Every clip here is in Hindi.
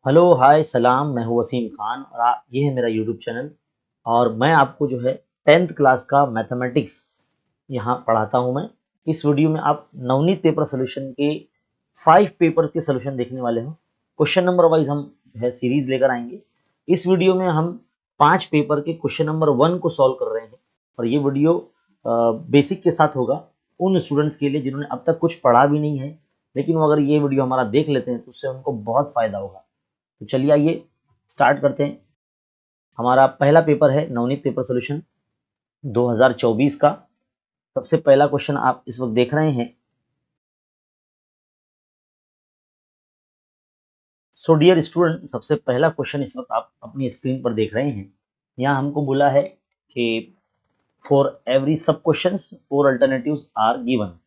हेलो हाय सलाम, मैं हूँ वसीम खान और ये है मेरा यूट्यूब चैनल। और मैं आपको जो है 10th क्लास का मैथमेटिक्स यहाँ पढ़ाता हूँ। मैं इस वीडियो में आप नवनीत पेपर सोल्यूशन के 5 पेपर्स के सोल्यूशन देखने वाले हो। क्वेश्चन नंबर वाइज हम जो है सीरीज लेकर आएंगे। इस वीडियो में हम 5 पेपर के क्वेश्चन नंबर 1 को सॉल्व कर रहे हैं और ये वीडियो बेसिक के साथ होगा उन स्टूडेंट्स के लिए जिन्होंने अब तक कुछ पढ़ा भी नहीं है, लेकिन वो अगर ये वीडियो हमारा देख लेते हैं तो उससे उनको बहुत फायदा होगा। तो चलिए आइए स्टार्ट करते हैं। हमारा पहला पेपर है नवनीत पेपर सोल्यूशन 2024 का। सबसे पहला क्वेश्चन आप इस वक्त देख रहे हैं। सो डियर स्टूडेंट, सबसे पहला क्वेश्चन इस वक्त आप अपनी स्क्रीन पर देख रहे हैं। यहाँ हमको बोला है कि for every sub question 4 alternatives are given.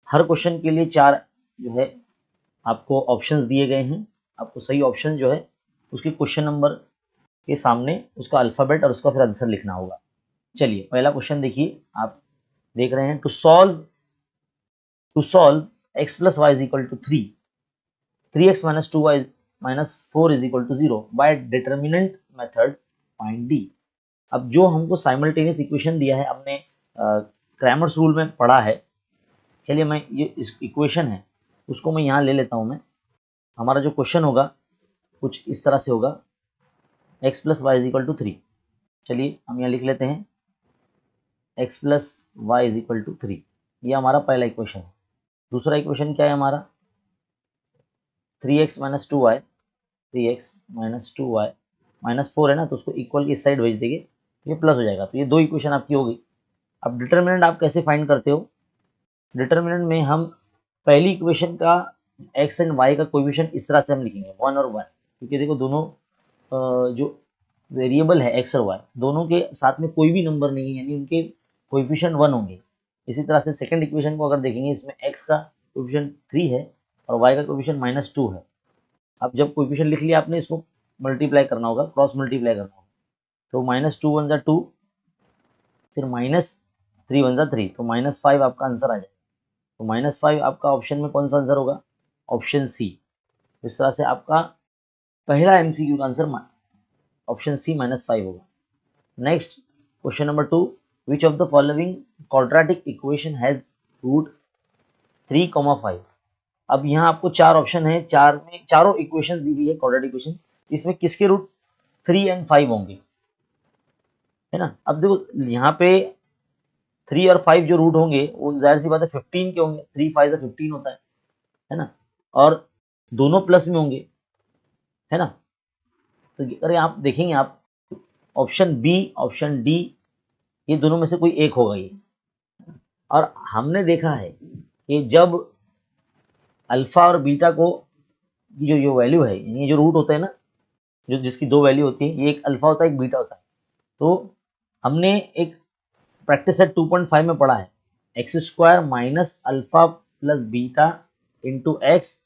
हर क्वेश्चन के लिए 4 जो है आपको ऑप्शंस दिए गए हैं। आपको सही ऑप्शन जो है उसके क्वेश्चन नंबर के सामने उसका अल्फ़ाबेट और उसका फिर आंसर लिखना होगा। चलिए पहला क्वेश्चन देखिए, आप देख रहे हैं। To solve x plus y is equal to 3x minus 2y minus 4 is equal to 0 by determinant method find D. अब जो हमको साइमल्टेनियस इक्वेशन दिया है, हमने क्रैमर्स रूल में पढ़ा है। चलिए मैं ये इस इक्वेशन है उसको मैं यहाँ ले लेता हूँ। मैं हमारा जो क्वेश्चन होगा कुछ इस तरह से होगा, x plus y is equal to 3। चलिए हम यहाँ लिख लेते हैं x plus y is equal to 3। ये हमारा पहला इक्वेशन है। दूसरा इक्वेशन क्या है हमारा, 3x minus 2y, 3x minus 2y minus 4 है ना, तो उसको इक्वल की इस साइड भेज देंगे तो ये प्लस हो जाएगा। तो ये दो इक्वेशन आपकी हो गई। अब डिटर्मिनेंट आप कैसे फाइंड करते हो? डिटर्मिनेंट में हम पहली इक्वेशन का x एंड y का कोएफिशिएंट इस तरह से हम लिखेंगे 1 और 1, क्योंकि देखो दोनों जो वेरिएबल है x और y दोनों के साथ में कोई भी नंबर नहीं है, यानी उनके कोएफिशिएंट 1 होंगे। इसी तरह से सेकंड इक्वेशन को अगर देखेंगे, इसमें x का कोएफिशिएंट 3 है और y का कोएफिशिएंट माइनस 2 है। अब जब कोएफिशिएंट लिख लिया आपने, इसको मल्टीप्लाई करना होगा, क्रॉस मल्टीप्लाई करना होगा। तो माइनस 2 वन ज़ा 2, फिर माइनस 3 वन ज़ा 3, तो माइनस 5 आपका आंसर आ जाएगा। तो माइनस 5 आपका ऑप्शन में कौन सा आंसर होगा? Option C. इस तरह से आपका पहला एमसीक्यू का आंसर ऑप्शन सी -5 होगा। Next question number 2, which of the following quadratic equation has root 3,5। अब यहाँ आपको 4 ऑप्शन है, चार में चारों इक्वेशन दी हुई है क्वाड्रेटिक इक्वेशन। इसमें किसके रूट 3 एंड 5 होंगे, है ना? अब देखो यहाँ पे 3 और 5 जो रूट होंगे वो जाहिर सी बात है 15 के होंगे। 3 5 से 15 होता है ना? और दोनों प्लस में होंगे, है ना? तो अरे आप देखेंगे, आप ऑप्शन बी ऑप्शन डी ये दोनों में से कोई एक होगा ये। और हमने देखा है कि जब अल्फा और बीटा को जो वैल्यू है, यानी ये जो रूट होता है ना, जो जिसकी दो वैल्यू होती है, ये एक अल्फा होता है एक बीटा होता है। तो हमने एक प्रैक्टिस सेट 2.5 में पढ़ा है, x square minus alpha plus beta into x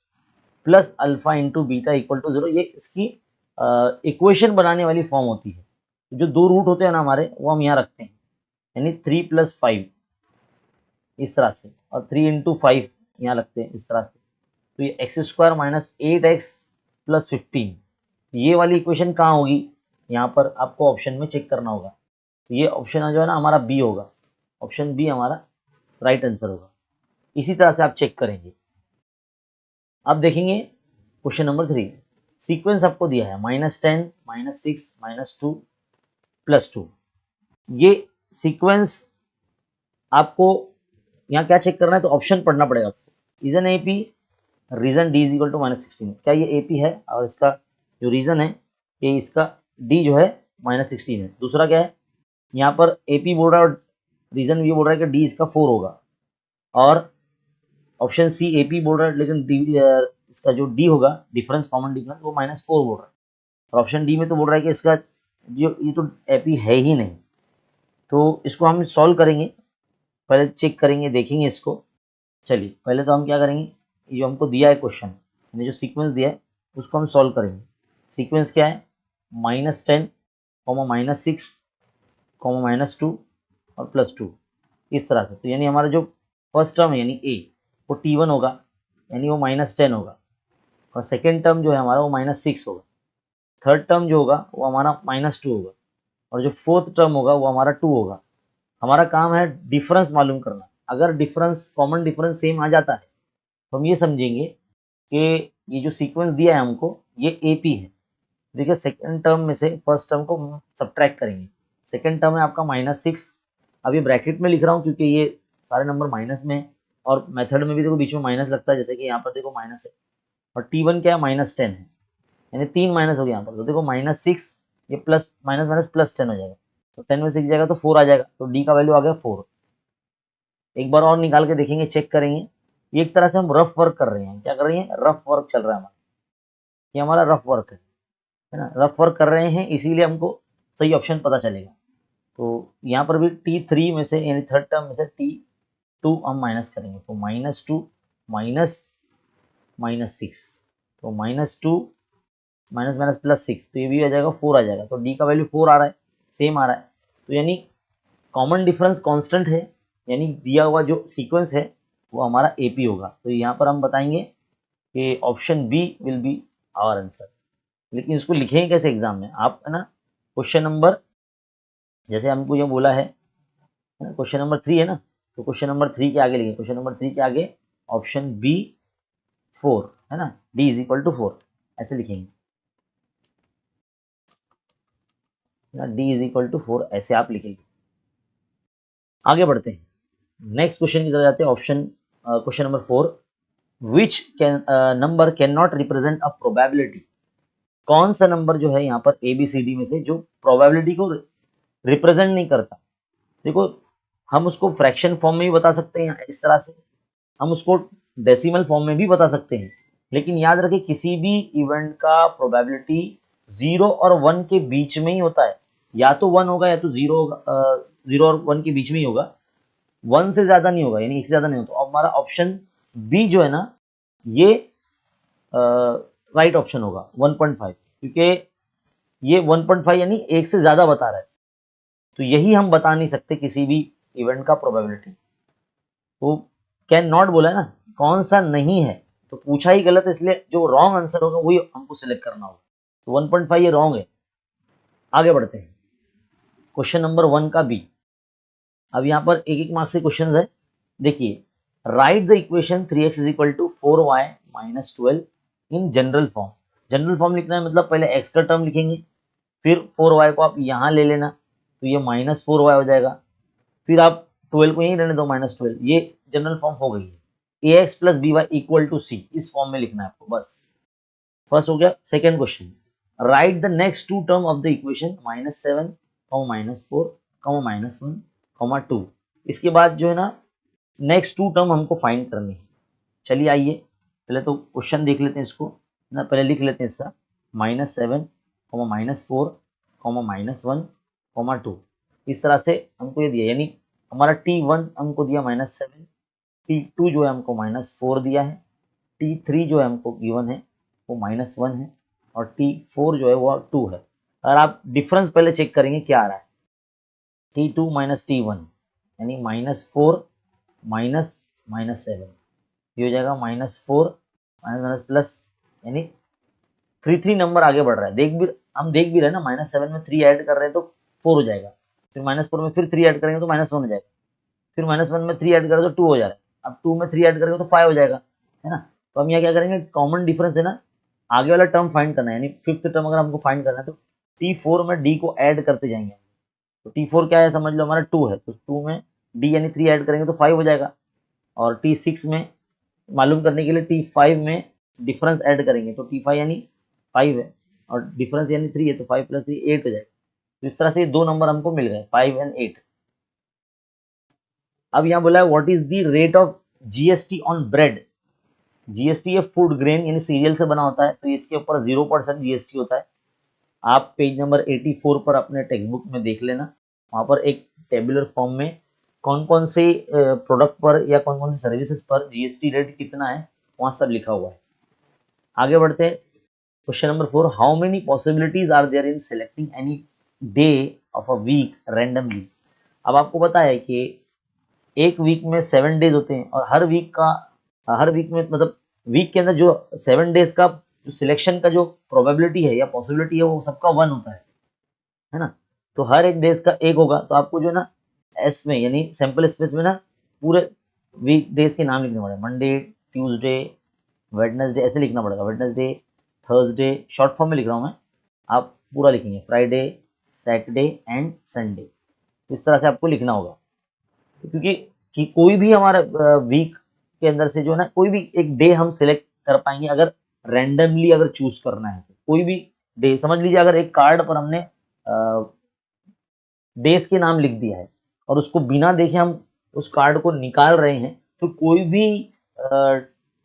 plus alpha into beta equal to 0। ये इसकी इक्वेशन बनाने वाली फॉर्म होती है। जो दो रूट होते हैं ना हमारे, वो हम यहाँ रखते हैं, यानी 3 + 5 इस तरह से, और 3 इंटू 5 यहाँ लगते हैं इस तरह से। तो ये x square minus 8x plus 15, ये वाली इक्वेशन कहाँ होगी? यहाँ पर आपको ऑप्शन में चेक करना होगा। तो ये ऑप्शन जो है ना हमारा बी होगा। ऑप्शन बी हमारा राइट आंसर होगा। इसी तरह से आप चेक करेंगे। अब देखेंगे क्वेश्चन नंबर 3। सीक्वेंस आपको दिया है -10 -6 -2 +2। ये सीक्वेंस आपको यहाँ क्या चेक करना है, तो ऑप्शन पढ़ना पड़ेगा आपको। Is an AP, reason D is equal to -16। क्या ये एपी है? और इसका जो रीजन है कि इसका डी जो है -16 है। दूसरा क्या है, यहाँ पर एपी बोल रहा है और रीजन ये बोल रहा है कि डी इसका 4 होगा। और ऑप्शन सी एपी बोल रहा है, लेकिन डी इसका जो डी होगा डिफरेंस, कॉमन डिफरेंस, वो -4 बोल रहा है। और ऑप्शन डी में तो बोल रहा है कि इसका जो ये तो एपी है ही नहीं। तो इसको हम सॉल्व करेंगे, पहले चेक करेंगे, देखेंगे इसको। चलिए पहले तो हम क्या करेंगे, ये जो हमको दिया है क्वेश्चन, यानी जो सीक्वेंस दिया है उसको हम सॉल्व करेंगे। सीक्वेंस क्या है? -10, -6, -2 और +2, इस तरह से। तो यानी हमारा जो फर्स्ट टर्म है यानी ए, वो T1 होगा, यानी वो -10 होगा। और सेकेंड टर्म जो है हमारा वो -6 होगा, थर्ड टर्म जो होगा वो हमारा -2 होगा, और जो फोर्थ टर्म होगा वो हमारा 2 होगा। हमारा काम है डिफरेंस मालूम करना। अगर डिफरेंस, कॉमन डिफरेंस सेम आ जाता है तो हम ये समझेंगे कि ये जो सीक्वेंस दिया है हमको ये एपी है। देखिए सेकेंड टर्म में से फर्स्ट टर्म को सब्ट्रैक्ट करेंगे, सेकेंड टर्म है आपका -6। अब ये ब्रैकेट में लिख रहा हूँ क्योंकि ये सारे नंबर माइनस में है, और मेथड में भी देखो बीच में माइनस लगता है, जैसे कि यहाँ पर देखो माइनस है, और T1 क्या है -10 है, यानी 3 माइनस हो गया यहाँ पर। तो देखो -6, ये प्लस माइनस माइनस +10 हो जाएगा, तो 10 में 6 जाएगा तो 4 आ जाएगा, तो डी का वैल्यू आ गया 4। एक बार और निकाल के देखेंगे, चेक करेंगे। ये एक तरह से हम रफ वर्क कर रहे हैं। क्या कर रहे हैं? रफ वर्क चल रहा है हमारा, ये हमारा रफ वर्क है ना, रफ वर्क कर रहे हैं, इसीलिए हमको सही ऑप्शन पता चलेगा। तो यहाँ पर भी T3 में से यानी थर्ड टर्म में से T2 हम माइनस करेंगे, तो -2 -6, तो -2 माइनस माइनस +6, तो ये भी आ जाएगा 4 आ जाएगा, तो डी का वैल्यू 4 आ रहा है, सेम आ रहा है। तो यानी कॉमन डिफरेंस कांस्टेंट है, यानी दिया हुआ जो सीक्वेंस है वो हमारा एपी होगा। तो यहाँ पर हम बताएंगे कि option B will be our answer. लेकिन इसको लिखेंगे कैसे एग्जाम में आप, है ना, क्वेश्चन नंबर, जैसे हमको ये बोला है क्वेश्चन नंबर 3 है ना, तो क्वेश्चन नंबर 3 के आगे लिखेंगे, क्वेश्चन नंबर 3 के आगे ऑप्शन बी 4 है ना, डी = 4 ऐसे लिखेंगे, डी = 4 ऐसे आप लिखेंगे। आगे बढ़ते हैं, नेक्स्ट क्वेश्चन की तरफ जाते हैं। Option question number 4, which number can not represent a probability. कौन सा नंबर जो है यहाँ पर ABCD में से जो प्रोबेबिलिटी को रिप्रेजेंट नहीं करता। देखो हम उसको फ्रैक्शन फॉर्म में भी बता सकते हैं इस तरह से, हम उसको डेसिमल फॉर्म में भी बता सकते हैं, लेकिन याद रखें किसी भी इवेंट का प्रोबेबिलिटी 0 और 1 के बीच में ही होता है, या तो 1 होगा या तो 0 होगा, 0 और 1 के बीच में ही होगा, 1 से ज़्यादा नहीं होगा, यानी 1 से ज़्यादा नहीं होता। तो हमारा ऑप्शन बी जो है ना, ये राइट ऑप्शन होगा 1.5, क्योंकि ये 1.5 यानी 1 से ज़्यादा बता रहा है, तो यही हम बता नहीं सकते किसी भी इवेंट का प्रोबेबिलिटी। तो कैन नॉट बोला है ना, कौन सा नहीं है, तो पूछा ही गलत है, इसलिए जो रॉन्ग आंसर होगा वही हमको सिलेक्ट करना होगा। तो 1.5 ये रॉन्ग है। आगे बढ़ते हैं, क्वेश्चन नंबर 1 का बी। अब यहाँ पर एक एक मार्क्स के क्वेश्चन है। देखिए, right the equation 3x = 4y - 12 in general form. General form लिखना है मतलब पहले x का टर्म लिखेंगे, फिर 4y को आप यहाँ ले लेना, तो ये -4y हो जाएगा, फिर आप 12 को यहीं रहने दो -12, ये जनरल फॉर्म हो गई है। ax + by = c, इस फॉर्म में लिखना है आपको, बस। फर्स्ट हो गया। Second question, write the next two term of the equation -7, -4, -1, -2। इसके बाद जो है ना नेक्स्ट टू टर्म हमको फाइंड करनी है। चलिए आइए पहले तो क्वेश्चन देख लेते हैं इसको ना, पहले लिख लेते हैं इसका, -7, -4, -1, 2। इस तरह से हमको ये दिया, यानी हमारा T1 हमको दिया -7, T2 जो है हमको -4 दिया है, T3 जो है हमको गिवन है वो -1 है, और T4 जो है वो 2 है। अगर आप डिफरेंस पहले चेक करेंगे क्या आ रहा है, T2 - T1 यानी -4 -7, ये हो जाएगा -4 माइनस प्लस, यानी 3 नंबर आगे बढ़ रहा है। हम देख भी रहे हैं ना, -7 में 3 ऐड कर रहे हैं तो 4 हो जाएगा, फिर -4 में फिर 3 ऐड करेंगे तो -1 हो जाएगा, फिर -1 में 3 ऐड करें तो 2 हो जा रहा है, अब 2 में 3 ऐड करेंगे तो 5 हो जाएगा, है ना। तो हम यहाँ क्या करेंगे, कॉमन डिफरेंस है ना, आगे वाला टर्म फाइंड करना है, यानी फिफ्थ टर्म अगर हमको फाइंड करना है तो T4 में D को ऐड करते जाएंगे। तो T4 क्या है, समझ लो हमारा 2 है, तो 2 में D यानी 3 ऐड करेंगे तो 5 हो जाएगा, और T6 में मालूम करने के लिए T5 में डिफरेंस ऐड करेंगे, तो T5 यानी 5 है, और डिफरेंस यानी 3 है, तो 5 + 3 8 हो जाएगा। तो इस तरह से दो नंबर हमको मिल गए, 5 और 8। अब यहाँ बोला है what is the rate of GST on bread. GST ये फूड ग्रेन यानी सीरियल से बना होता है, तो इसके ऊपर 0% GST होता है। आप पेज नंबर 84 पर अपने टेक्स्ट बुक में देख लेना, वहाँ पर एक टेबुलर फॉर्म में कौन कौन से प्रोडक्ट पर या कौन कौन से सर्विसेज पर GST रेट कितना है वहाँ सब लिखा हुआ है। आगे बढ़ते हैं, question number 4, how many possibilities are there in selecting any day of a week randomly. अब आपको पता है कि एक वीक में 7 डेज होते हैं, और हर वीक में मतलब वीक के अंदर जो 7 डेज का जो सिलेक्शन का जो प्रोबेबिलिटी है या पॉसिबिलिटी है वो सबका 1 होता है ना। तो हर एक डेज का 1 होगा, तो आपको जो है ना एस में यानी सैंपल स्पेस में ना पूरे वीक डेज के नाम लिखने पड़ेगा। मंडे, ट्यूसडे, वेडनेसडे ऐसे लिखना पड़ेगा। वेडनेसडे, थर्सडे, शॉर्ट फॉर्म में लिख रहा हूँ मैं, आप पूरा लिखेंगे। फ्राइडे, सैटरडे एंड संडे, इस तरह से आपको लिखना होगा। क्योंकि कि कोई भी हमारा वीक के अंदर से जो है ना कोई भी एक डे हम सिलेक्ट कर पाएंगे अगर रैंडमली अगर चूज करना है तो कोई भी डे। समझ लीजिए अगर एक कार्ड पर हमने डेज के नाम लिख दिया है और उसको बिना देखे हम उस कार्ड को निकाल रहे हैं, तो कोई भी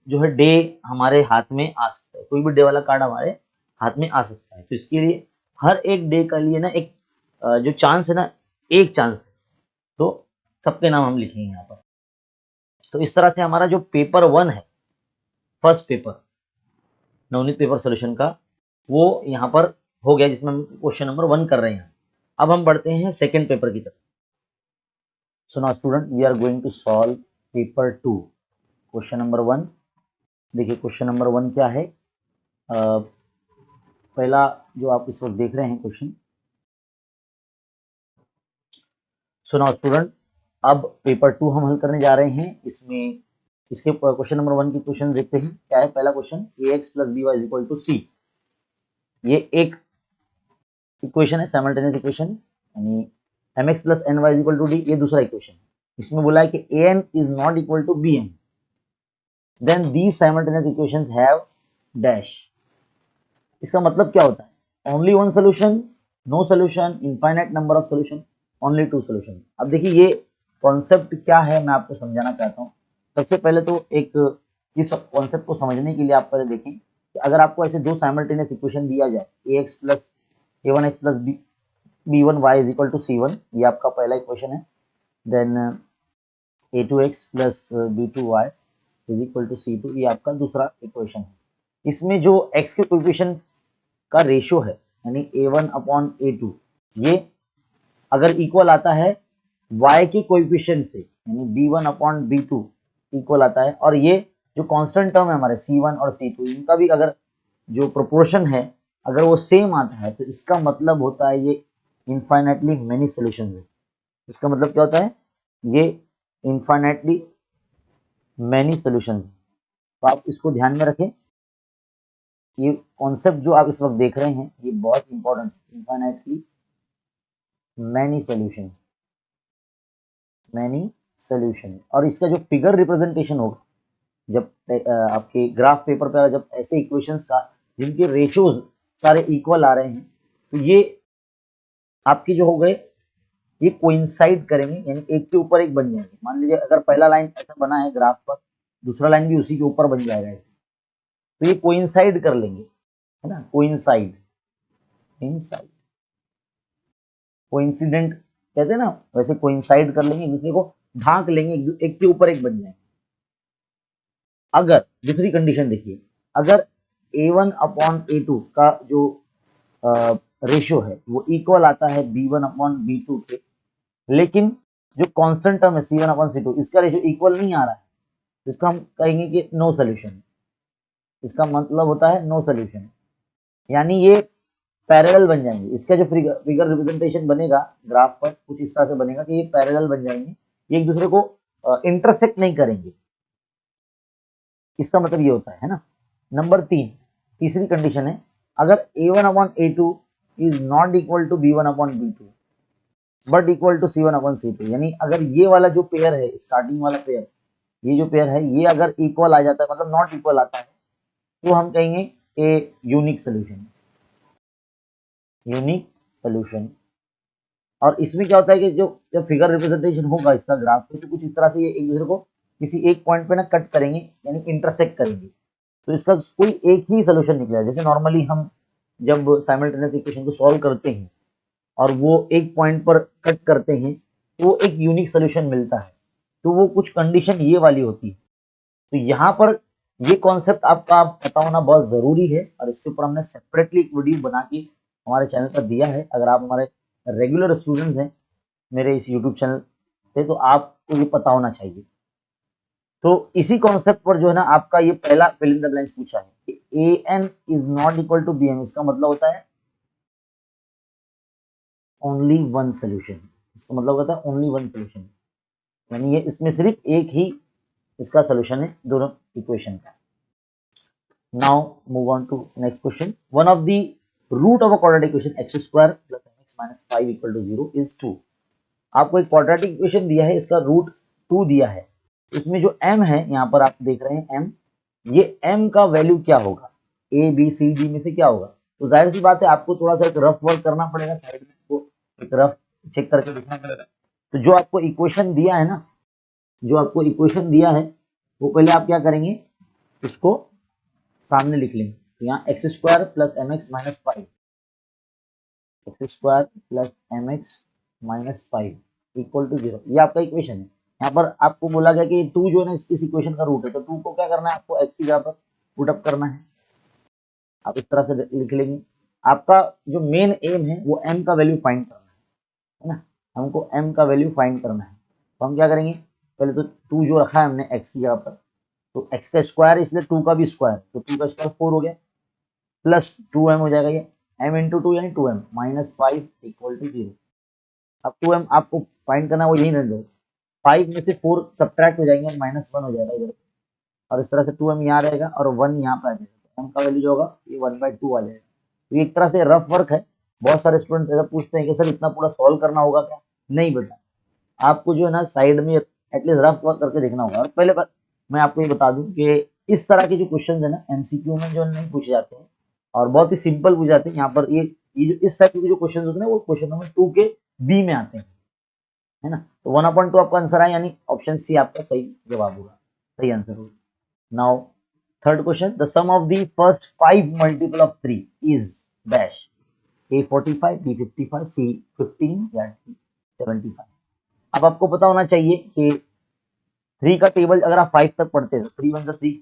जो है डे हमारे हाथ में आ सकता है, कोई भी डे वाला कार्ड हमारे हाथ में आ सकता है। तो इसके लिए हर एक डे का लिए ना एक जो चांस है ना, एक चांस है, तो सबके नाम हम लिखेंगे यहाँ पर। तो इस तरह से हमारा जो पेपर 1 है, first paper Navneet paper solution का, वो यहाँ पर हो गया, जिसमें हम क्वेश्चन नंबर 1 कर रहे हैं। अब हम बढ़ते हैं सेकेंड पेपर की तरफ। So now student we are going to solve paper 2 question number 1। देखिए क्वेश्चन नंबर 1 क्या है। पहला जो आप इस वक्त देख रहे हैं क्वेश्चन। सो नाउ स्टूडेंट अब पेपर 2 हम हल करने जा रहे हैं। इसमें इसके क्वेश्चन नंबर 1 की क्वेश्चन देखते हैं। क्या है पहला question, ax plus B Y equal to C. ये एक इक्वेशन है, साइमल्टेनियस इक्वेशन, यानी mx plus N Y equal to D, ये दूसरा इक्वेशन है। इसमें बोला है कि an is not equal to bn, then these simultaneous equations have dash. इसका मतलब क्या होता है, only one solution, no solution, infinite number of solution, only 2 solution. अब देखिए ये कॉन्सेप्ट क्या है मैं आपको समझाना चाहता हूँ। सबसे पहले तो एक इस कॉन्सेप्ट को समझने के लिए आप पहले देखें कि अगर आपको ऐसे दो साइमल्टेनियस इक्वेशन दिया जाए, ax plus a1x plus b1y is equal to c1, ये आपका पहला इक्वेशन है। Then a2x plus b2y is equal to c2, ये आपका दूसरा इक्वेशन है। इसमें जो x के कोएफिशिएंट का रेशियो है, यानी a1 अपॉन a2, ये अगर इक्वल आता है y के कोएफिशिएंट से, यानी b1 अपॉन b2 इक्वल आता है, और ये जो कांस्टेंट टर्म है हमारे c1 और c2, इनका भी अगर जो प्रोपोर्शन है अगर वो सेम आता है, तो इसका मतलब होता है ये इनफाइनाइटली मेनी सॉल्यूशंस है। इसका मतलब क्या होता है, ये इनफाइनाइटली मेनी सॉल्यूशंस। तो आप इसको ध्यान में रखें, ये कॉन्सेप्ट जो आप इस वक्त देख रहे हैं ये बहुत इंपॉर्टेंट है। Infinitely many solution, many solution. और इसका जो फिगर रिप्रेजेंटेशन होगा जब आपके ग्राफ पेपर पर जब ऐसे इक्वेशंस का जिनके रेशियोज सारे इक्वल आ रहे हैं, तो ये आपके जो हो गए ये कोइंसाइड करेंगे, यानी एक के ऊपर एक बन जाएंगे। मान लीजिए अगर पहला लाइन ऐसा बना है ग्राफ पर, दूसरा लाइन भी उसी के ऊपर बन जाएगा ऐसे, तो ये कोइंसाइड कर लेंगे, है ना। कोइंसाइड, इनसाइड, कोइंसिडेंट कहते हैं ना, वैसे कोइंसाइड कर लेंगे, दूसरे को ढांक लेंगे, एक के ऊपर एक बन जाएंगे। अगर दूसरी कंडीशन देखिए, अगर a1 अपॉन a2 का जो रेशियो है वो इक्वल आता है b1 अपॉन b2 के, लेकिन जो कांस्टेंट टर्म है c1 अपॉन c2 इसका रेशियो इक्वल नहीं आ रहा है, तो इसका हम कहेंगे कि नो सोल्यूशन। इसका मतलब होता है नो सोल्यूशन, यानी ये पैरेलल बन जाएंगे। इसका जो फिगर रिप्रेजेंटेशन बनेगा ग्राफ पर कुछ इस तरह से बनेगा कि ये पैरेलल बन जाएंगे, ये एक दूसरे को इंटरसेक्ट नहीं करेंगे। इसका मतलब ये होता है ना। नंबर 3, तीसरी कंडीशन है, अगर a1 upon a2 is not equal to b1 upon b2 but equal to c1 upon c2, यानी अगर ये वाला जो पेयर है, स्टार्टिंग वाला पेयर, ये जो पेयर है ये अगर इक्वल आ जाता है, मतलब नॉट इक्वल आता है, तो हम कहेंगे a unique solution, unique solution. और इसमें क्या होता है कि जो जब फिगर रिप्रेजेंटेशन होगा इसका ग्राफ पे, तो कुछ इस तरह से ये एक दूसरे को किसी एक पॉइंट पे ना कट करेंगे, यानी इंटरसेक्ट करेंगे, तो इसका कोई एक ही सोल्यूशन निकलेगा। जैसे नॉर्मली हम जब साइमल्टेनियस इक्वेशन को सॉल्व करते हैं और वो एक पॉइंट पर कट करते हैं, तो वो एक यूनिक सोल्यूशन मिलता है, तो वो कुछ कंडीशन ये वाली होती है। तो यहाँ पर ये कॉन्सेप्ट आपका पता होना बहुत जरूरी है, और इसके ऊपर हमने सेपरेटली एक वीडियो बना के हमारे चैनल पर दिया है। अगर आप हमारे रेगुलर स्टूडेंट्स हैं मेरे इस यूट्यूब चैनल पे, तो आपको ये पता होना चाहिए। तो इसी कॉन्सेप्ट पर जो है ना आपका ये पहला फिल इन द ब्लैंक्स पूछा है कि an is not equal to bm, इसका मतलब होता है ओनली वन सोल्यूशन, इसका मतलब होता है ओनली वन सोल्यूशन, यानी ये इसमें सिर्फ एक ही इसका सोल्यूशन है दोनों इक्वेशन का। Now move on to next question. One of the root of a quadratic equation x square plus mx minus 5 equal to 0 is 2। आपको एक क्वाड्रेटिक इक्वेशन दिया है, इसका रूट 2 दिया है, इसमें जो m है यहाँ पर आप देख रहे हैं m, ये m का वैल्यू क्या होगा, a b c d में से क्या होगा। तो जाहिर सी बात है आपको थोड़ा सा एक रफ वर्क करना पड़ेगा, साइड में को एक रफ चेक करके देखना पड़ेगा। तो जो आपको इक्वेशन दिया है ना, जो आपको इक्वेशन दिया है वो पहले आप क्या करेंगे, इसको सामने लिख लेंगे। तो यहाँ x square plus m x minus 5, x square plus m x minus 5 equal to 0, ये आपका इक्वेशन है। यहाँ पर आपको बोला गया कि 2 जो है ना इस इक्वेशन का रूट है, तो 2 को क्या करना है, आपको एक्स की जगह पर पुट अप करना है, आप इस तरह से लिख लेंगे। आपका जो मेन एम है वो m का वैल्यू फाइंड करना है ना, हमको m का वैल्यू फाइंड करना है। तो हम क्या करेंगे, पहले तो 2 जो रखा है हमने x की जगह पर, तो x का स्क्वायर इसलिए 2 का भी स्क्वायर, तो 2 का स्क्वायर 4 हो गया, प्लस 2m हो जाएगा, ये m इंटू 2 यानी 2m माइनस 5 इक्वल टू 0। अब 2m आपको फाइंड करना है, वो यही रहने दो, 5 में से 4 सब्ट्रैक्ट हो जाएंगे, माइनस 1 हो जाएगा इधर, और इस तरह से 2m यहाँ रहेगा और 1 यहाँ पर आ जाएगा, तो m का वैल्यू जो होगा ये 1/2 आ जाएगा। तो एक तरह से रफ वर्क है। बहुत सारे स्टूडेंट ऐसा पूछते हैं कि सर इतना पूरा सॉल्व करना होगा क्या, नहीं बेटा, आपको जो है ना साइड में एटलीस्ट रफ वर्क करके देखना होगा। और पहले मैं आपको ये बता दूं कि इस तरह के जो क्वेश्चन है ना एमसीक्यू में जो नहीं पूछे जाते हैं और बहुत ही सिंपल पूछ जाते हैं, यहाँ पर ये जो इस टाइप के जो क्वेश्चन होते हैं वो क्वेश्चन नंबर 2 के बी में आते हैं, है ना। तो 1/2 आपका आंसर है, यानी ऑप्शन सी आपका सही जवाब होगा, सही आंसर होगा। Now third question, the sum of the first 5 multiple of 3 is dash, a 45, b 55, c 15 या d 75। अब आपको पता होना चाहिए कि 3 का टेबल अगर आप 5 तक पढ़ते हैं, 3 1 3,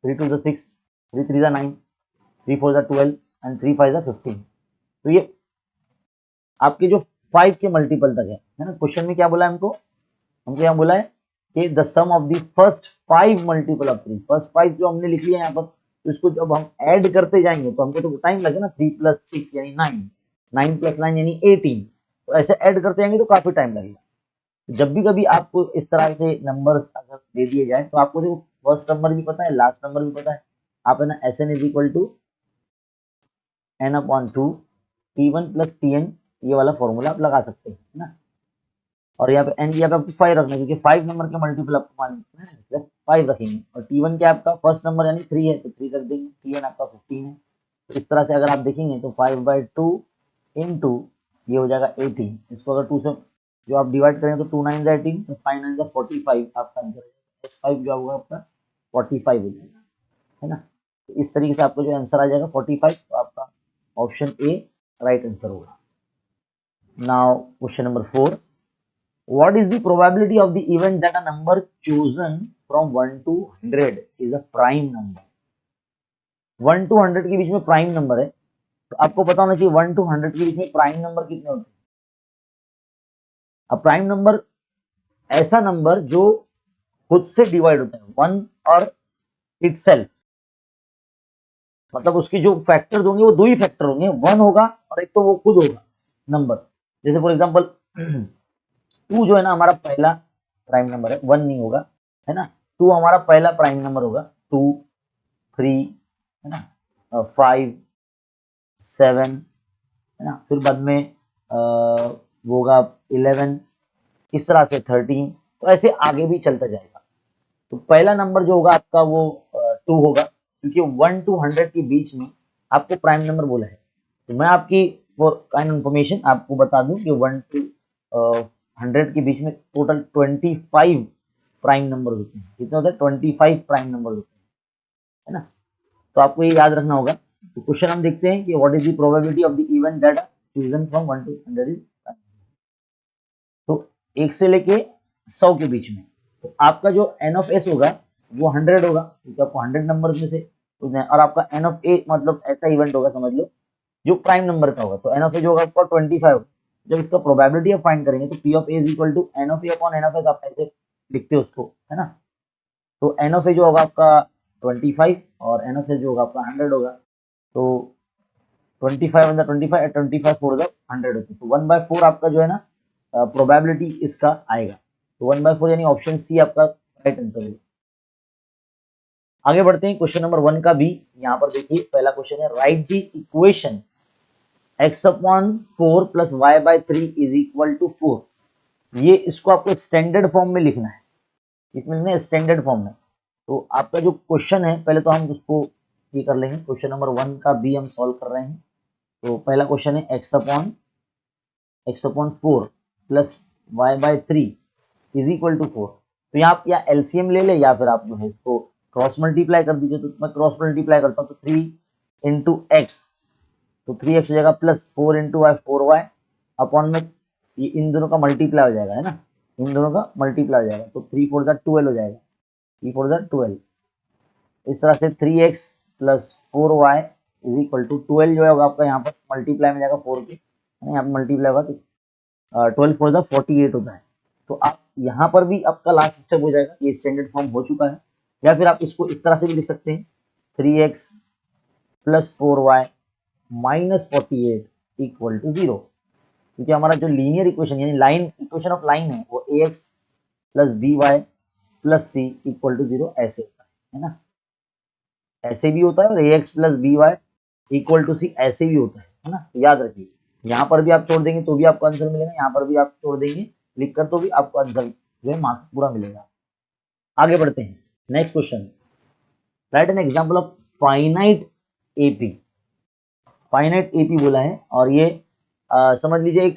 3 2 6, 3 3 9, 3 4 12 एंड 3 5 15। तो ये आपके जो 5 के मल्टीपल तक है ना। क्वेश्चन में क्या बोला है हमको यहाँ बोला है कि the sum of the first 5 multiple of 3, first 5 जो हमने लिख लिया यहाँ पर, तो इसको जब हम ऐड करते जाएंगे तो हमको तो टाइम लगेगा ना, 3 + 6 यानी 9, 9 + 9 यानी 18, तो ऐसे ऐड करते जाएंगे तो काफी टाइम लगेगा। जब भी कभी आपको इस तरह से नंबर अगर दे दिए जाए तो आपको देखो फर्स्ट नंबर भी पता है, लास्ट नंबर भी पता है, आप है ना Sn is equal to n/2 t1 + tn, ये वाला फॉर्मूला आप लगा सकते हैं ना। और यहाँ पे n यहाँ पे आपको 5 रखना है, क्योंकि 5 नंबर के मल्टीपल आपको मान प्लस 5 रखेंगे, और t1 क्या आपका फर्स्ट नंबर यानी 3 है तो 3 रख देंगे, tn आपका 15 है। तो इस तरह से अगर आप देखेंगे तो 5/2 इंटू ये हो जाएगा 18, इसको अगर 2 से जो आप डिवाइड करें तो 2 9 18, तो 5 9 45 आपका आंसर है। S5 जो होगा आपका 45 हो जाएगा, है ना। तो इस तरीके से आपको जो आंसर आ जाएगा 45, तो आपका ऑप्शन ए राइट आंसर होगा। Now question number 4, what is the probability of the event that a number chosen from 1 to 100 is a prime number। 1 to 100 के बीच में प्राइम नंबर है, तो आपको पता होना चाहिए 1 to 100 के बीच में प्राइम नंबर कितने होते हैं। अब प्राइम नंबर ऐसा नंबर जो खुद से डिवाइड होता है, 1 और इटसेल्फ, मतलब उसके जो फैक्टर्स होंगे वो 2 ही फैक्टर होंगे, 1 होगा और एक तो वो खुद होगा नंबर। जैसे फॉर एग्जांपल 2 जो है ना हमारा पहला प्राइम नंबर है, 1 नहीं होगा, है ना। 2 हमारा पहला प्राइम नंबर होगा, 2 3 है ना, 5 7 है ना, फिर बाद में वो होगा 11, इस तरह से 13, तो ऐसे आगे भी चलता जाएगा। तो पहला नंबर जो होगा आपका वो 2 होगा, क्योंकि 1 to 100 के बीच में आपको प्राइम नंबर बोला है। तो मैं आपकी फॉर काइंड इन्फॉर्मेशन आपको बता दूं कि 1 to 100 के बीच में टोटल 25 प्राइम नंबर होते हैं। कितने होते हैं, 25 प्राइम नंबर होते हैं, है ना। तो आपको ये याद रखना होगा। तो क्वेश्चन हम देखते हैं कि what is the probability of the event that chosen from 1 to 100 is, तो 1 से लेके 100 के बीच में, तो आपका जो n ऑफ s होगा वो 100 होगा, क्योंकि आपको 100 नंबर में से पूछना है। और आपका n ऑफ a मतलब ऐसा इवेंट होगा, समझ लो जो प्राइम नंबर का होगा, तो n ऑफ a जो होगा आपका 25 होगा। जब इसका प्रोबेबिलिटी आप फाइंड करेंगे तो p of a is equal to n of a upon n of s, आप ऐसे लिखते हो उसको, है ना। तो एन ऑफ ए जो होगा आपका 25 और एन ऑफ ए जो होगा आपका 100 होगा। तो 25 इन द 25 एट 25 4 द 100 होती है। तो 1/4 आपका जो है ना प्रोबेबिलिटी इसका आएगा। तो 1/4 यानी ऑप्शन सी आपका राइट आंसर होगा। आगे बढ़ते हैं क्वेश्चन नंबर 1 का भी। यहाँ पर देखिए पहला क्वेश्चन है, write the equation x/4 plus y/3 is equal to 4। ये इसको आपको स्टैंडर्ड फॉर्म में लिखना है, इसमें लिखना है स्टैंडर्ड फॉर्म में। तो आपका जो क्वेश्चन है पहले तो हम उसको ये कर लेंगे। क्वेश्चन नंबर 1 का भी हम सॉल्व कर रहे हैं। तो पहला क्वेश्चन है x/4 plus y/3 is equal to 4। तो यहाँ आप या एलसीएम ले ले या फिर आप जो है इसको क्रॉस मल्टीप्लाई कर दीजिए। तो मैं क्रॉस मल्टीप्लाई करता हूँ, तो 3 इंटू एक्स, तो 3x हो जाएगा plus 4 into Y 4y upon में ये इन दोनों का मल्टीप्लाई हो जाएगा, है ना, इन दोनों का मल्टीप्लाई हो जाएगा। तो 3 4 12 हो जाएगा, 3 4 12। इस तरह से 3x plus 4y is equal to 12 जो है होगा आपका यहाँ पर मल्टीप्लाई में जाएगा 4 के, यहाँ पर मल्टीप्लाई होगा तो 12 4 48 होता है। तो आप यहाँ पर भी आपका लास्ट स्टेप हो जाएगा, ये स्टैंडर्ड फॉर्म हो चुका है। या फिर आप इसको इस तरह से भी लिख सकते हैं, 3x plus 4y minus 48 equal to 0, क्योंकि हमारा जो लीनियर इक्वेशन यानी लाइन इक्वेशन ऑफ लाइन है वो ax plus by plus c equal to 0 ऐसे होता है ना, ऐसे भी होता है। और ax plus by equal to c ऐसे भी होता है ना। याद रखिए, यहाँ पर भी आप छोड़ देंगे तो भी आपको आंसर मिलेगा, यहाँ पर भी आप छोड़ देंगे लिखकर तो भी आपको आंसर जो है मार्क्स पूरा मिलेगा। आगे बढ़ते हैं, next question, right an example of finite AP. Finite AP बोला है और ये समझ लीजिए एक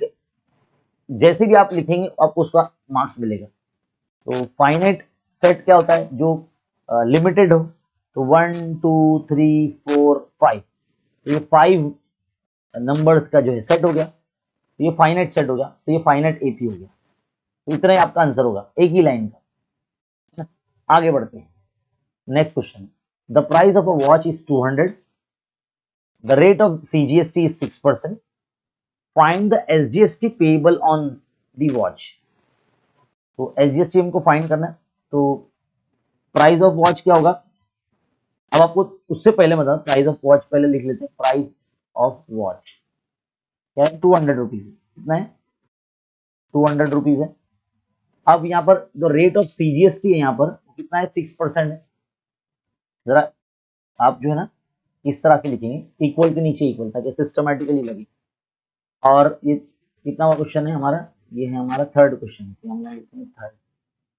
जैसे भी आप लिखेंगे आपको उसका मार्क्स मिलेगा। तो फाइनाइट सेट क्या होता है, जो लिमिटेड हो। तो 1 2 3 4 5, तो ये 5 नंबर्स का जो है सेट हो गया, तो ये फाइनाइट सेट हो गया, तो ये फाइनाइट एपी हो गया। तो इतना ही आपका आंसर होगा एक ही लाइन का। आगे बढ़ते हैं, next question, the price of a watch is 200, the rate of CGST is 6%. Find the SGST payable on the watch. तो SGST हमको फाइंड करना है। तो प्राइस ऑफ वॉच क्या होगा, अब आपको उससे पहले मतलब प्राइस ऑफ वॉच पहले लिख लेते हैं। प्राइस ऑफ वॉच क्या है, 200 रुपीज। कितना है, 200 रुपीज है। अब यहाँ पर जो रेट ऑफ CGST है यहाँ पर कितना है, 6% है। जरा आप जो है ना इस तरह से लिखेंगे, इक्वल के नीचे इक्वल, ताकि सिस्टमेटिकली लगे। और ये कितना हुआ क्वेश्चन है हमारा, ये है हमारा थर्ड क्वेश्चन, थर्ड,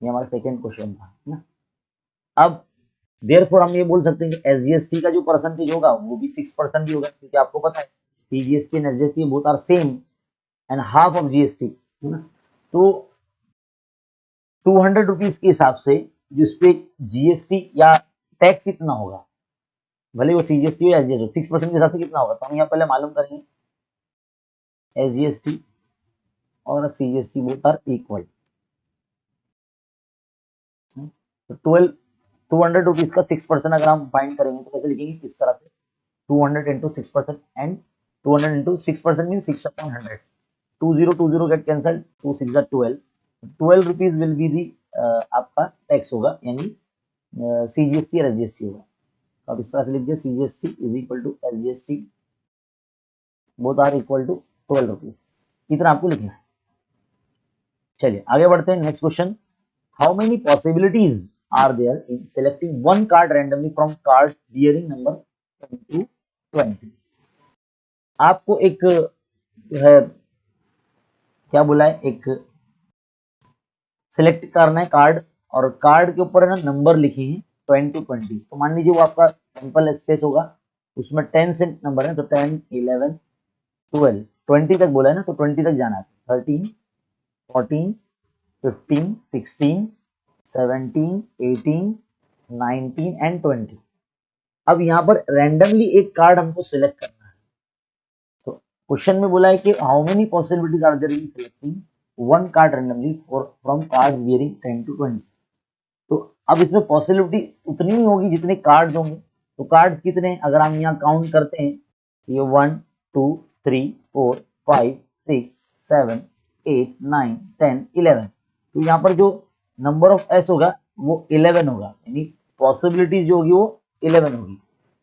ये हमारा सेकंड क्वेश्चन था ना। अब देयरफॉर हम ये बोल सकते हैं कि एसजीएसटी का जो परसेंटेज होगा वो भी 6% ही होगा, क्योंकि आपको पता है CGST and SGST both are same and half of GST, है ना। तो 200 रुपीज के हिसाब से जिस पे जीएसटी या टैक्स कितना होगा, भले वो सीजीएसटी हो या एसजीएसटी, 6% के हिसाब से कितना होगा, तो हम यहाँ पहले मालूम करेंगे एसजीएसटी और सीजीएसटी बोथ आर इक्वल। तो 200 रुपीज का 6% अगर हम फाइंड करेंगे तो कैसे लिखेंगे, इस तरह से 200 into 6% and 200 into 6% mean 6/100। 20 get cancel, 2 6 12, 12 rupees will be the आपका टैक्स होगा, यानी सीजीएसटी और एसजीएसटी होगा। तो आप इस तरह से लिख दिए, CGST is equal to SGST both are equal to 12 rupees, इतना आपको लिखना है। चलिए आगे बढ़ते हैं, next question, how many possibilities are there in selecting one card randomly from cards bearing number 1 to 20। आपको एक जो है क्या बोला है, एक सिलेक्ट करना है कार्ड, और कार्ड के ऊपर है ना नंबर लिखे हैं 10 to 20। तो मान लीजिए वो आपका सिंपल स्पेस होगा, उसमें 10 से नंबर है, तो 10 11 12 20 तक बोला है ना, तो 20 तक जाना है। 13 14 15 16 17 18 19 एंड 20। अब यहाँ पर रैंडमली एक कार्ड हमको सिलेक्ट करना है। तो क्वेश्चन में बोला है कि how many possibilities are there in selecting one card randomly for from card bearing 10 to 20। तो अब इसमें पॉसिबिलिटी उतनी ही होगी जितने कार्ड्स होंगे। तो कार्ड्स कितने हैं, अगर हम यहाँ काउंट करते हैं, ये 1 2 3 4 5 6 7 8 9 10 11। तो यहाँ पर जो नंबर ऑफ एस होगा वो 11 होगा, यानी पॉसिबिलिटी जो होगी वो 11 होगी।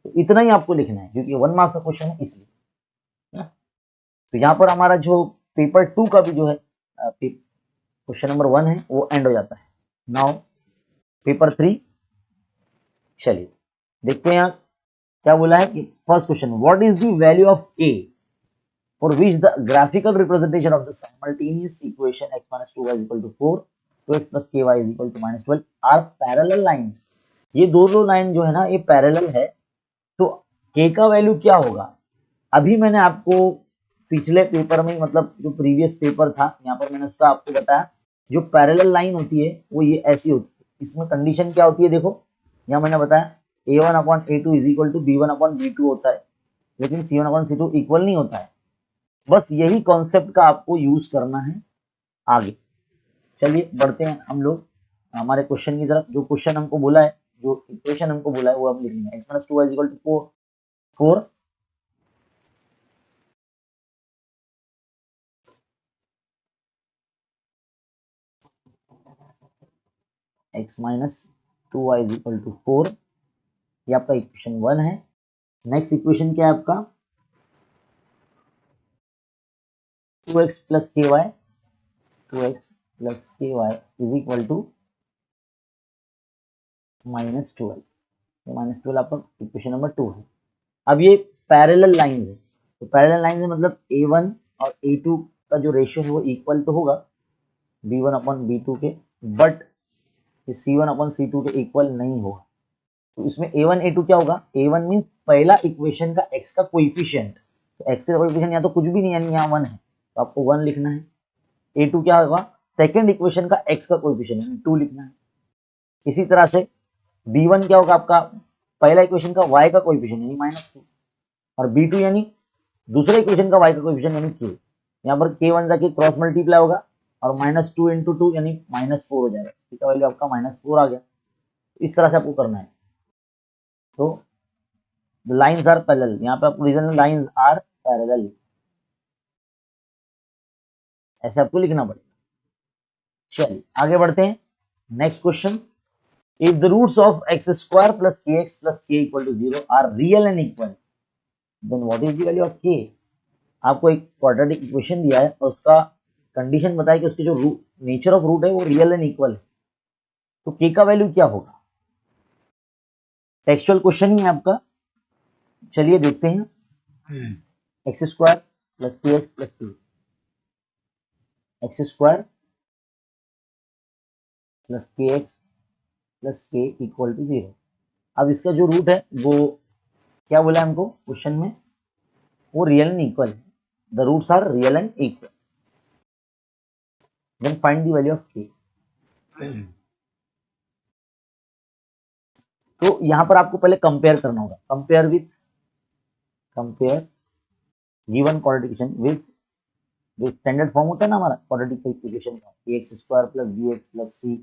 तो इतना ही आपको लिखना है क्योंकि 1 मार्क्स का क्वेश्चन है इसलिए। तो यहाँ पर हमारा जो पेपर 2 का भी जो है क्वेश्चन नंबर 1 है वो एंड हो जाता है। नाउ पेपर 3, चलिए देखते हैं यहाँ क्या बोला है कि first question, what is the value of k for which the graphical representation of the simultaneous equation x minus 2y is equal to 4, 2x plus ky is equal to minus 12 are parallel lines। ये दोनों लाइन जो है ना ये पैरेलल है, तो k का वैल्यू क्या होगा? अभी मैंने आपको पिछले पेपर में, मतलब जो प्रीवियस पेपर था यहाँ पर मैंने उसका आपको बताया, जो पैरेलल लाइन होती है वो ये ऐसी होती है। इसमें कंडीशन क्या होती है, देखो यहाँ मैंने बताया a1 upon a2 is equal to b1 upon b2 होता है, लेकिन c1 अपॉन c2 इक्वल नहीं होता है। बस यही कॉन्सेप्ट का आपको यूज करना है आगे। चलिए बढ़ते हैं हम लोग हमारे क्वेश्चन की तरफ। जो क्वेश्चन हमको बोला है, जो इक्वेशन हमको बोला है वो हम लिखेंगे x minus 2y is equal to 4 x minus 2y is equal to 4, ये आपका इक्वेशन 1 है। नेक्स्ट इक्वेशन क्या है आपका 2x plus ky, 2x plus ky is equal to minus 12, minus 12 आपका इक्वेशन नंबर 2 है। अब ये पैरेलल लाइन है, तो पैरेलल लाइन से मतलब a1 और a2 का जो रेशियो है वो इक्वल तो होगा b1 अपॉन b2 के, बट c1 अपॉन c2 के इक्वल नहीं होगा। तो इसमें a1 a2 क्या होगा, a1 मीन्स पहला इक्वेशन का x का कोएफिशिएंट, तो x का कोएफिशिएंट यहाँ तो कुछ भी नहीं है, यहाँ 1 है तो आपको 1 लिखना है। a2 क्या होगा, सेकेंड इक्वेशन का x का कोएफिशिएंट यानी 2 लिखना है। इसी तरह से b1 क्या होगा, आपका पहला इक्वेशन का y का कोएफिशिएंट यानी -2, और b2 यानी दूसरे इक्वेशन का y का कोएफिशिएंट यानी k। यहाँ पर k1 जाके क्रॉस मल्टीप्लाई होगा और -2 इंटू 2 यानी -4 हो जाएगा, इसका वैल्यू आपका -4 आ गया। इस तरह से आपको करना है। तो लाइन्स आर पैरेलल, यहाँ पे आपको रीजन लाइन्स आर पैरेलल, ऐसे आपको लिखना पड़ेगा। चलिए आगे बढ़ते हैं। Next question, if the roots of x square plus kx plus k equal to 0 are real and equal, then what is the value of k। आपको एक क्वाड्रेटिक इक्वेशन दिया है और उसका कंडीशन बताया कि उसकी जो नेचर ऑफ रूट है वो रियल एंड इक्वल है, तो k का वैल्यू क्या होगा। टेक्सचुअल क्वेश्चन ही है आपका। चलिए देखते हैं, एक्स स्क्वायर प्लस के एक्स प्लस के, एक्स स्क्वायर प्लस के एक्स प्लस के इक्वल टू 0। अब इसका जो रूट है वो क्या बोला है हमको क्वेश्चन में, वो रियल एंड इक्वल है, the roots are real and equal, then find the value of K. तो यहां पर आपको पहले कंपेयर करना होगा, compare given quadratic equation with, जो स्टैंडर्ड फॉर्म होता है ना हमारा क्वाड्रेटिक इक्वेशन का, x square plus b x plus c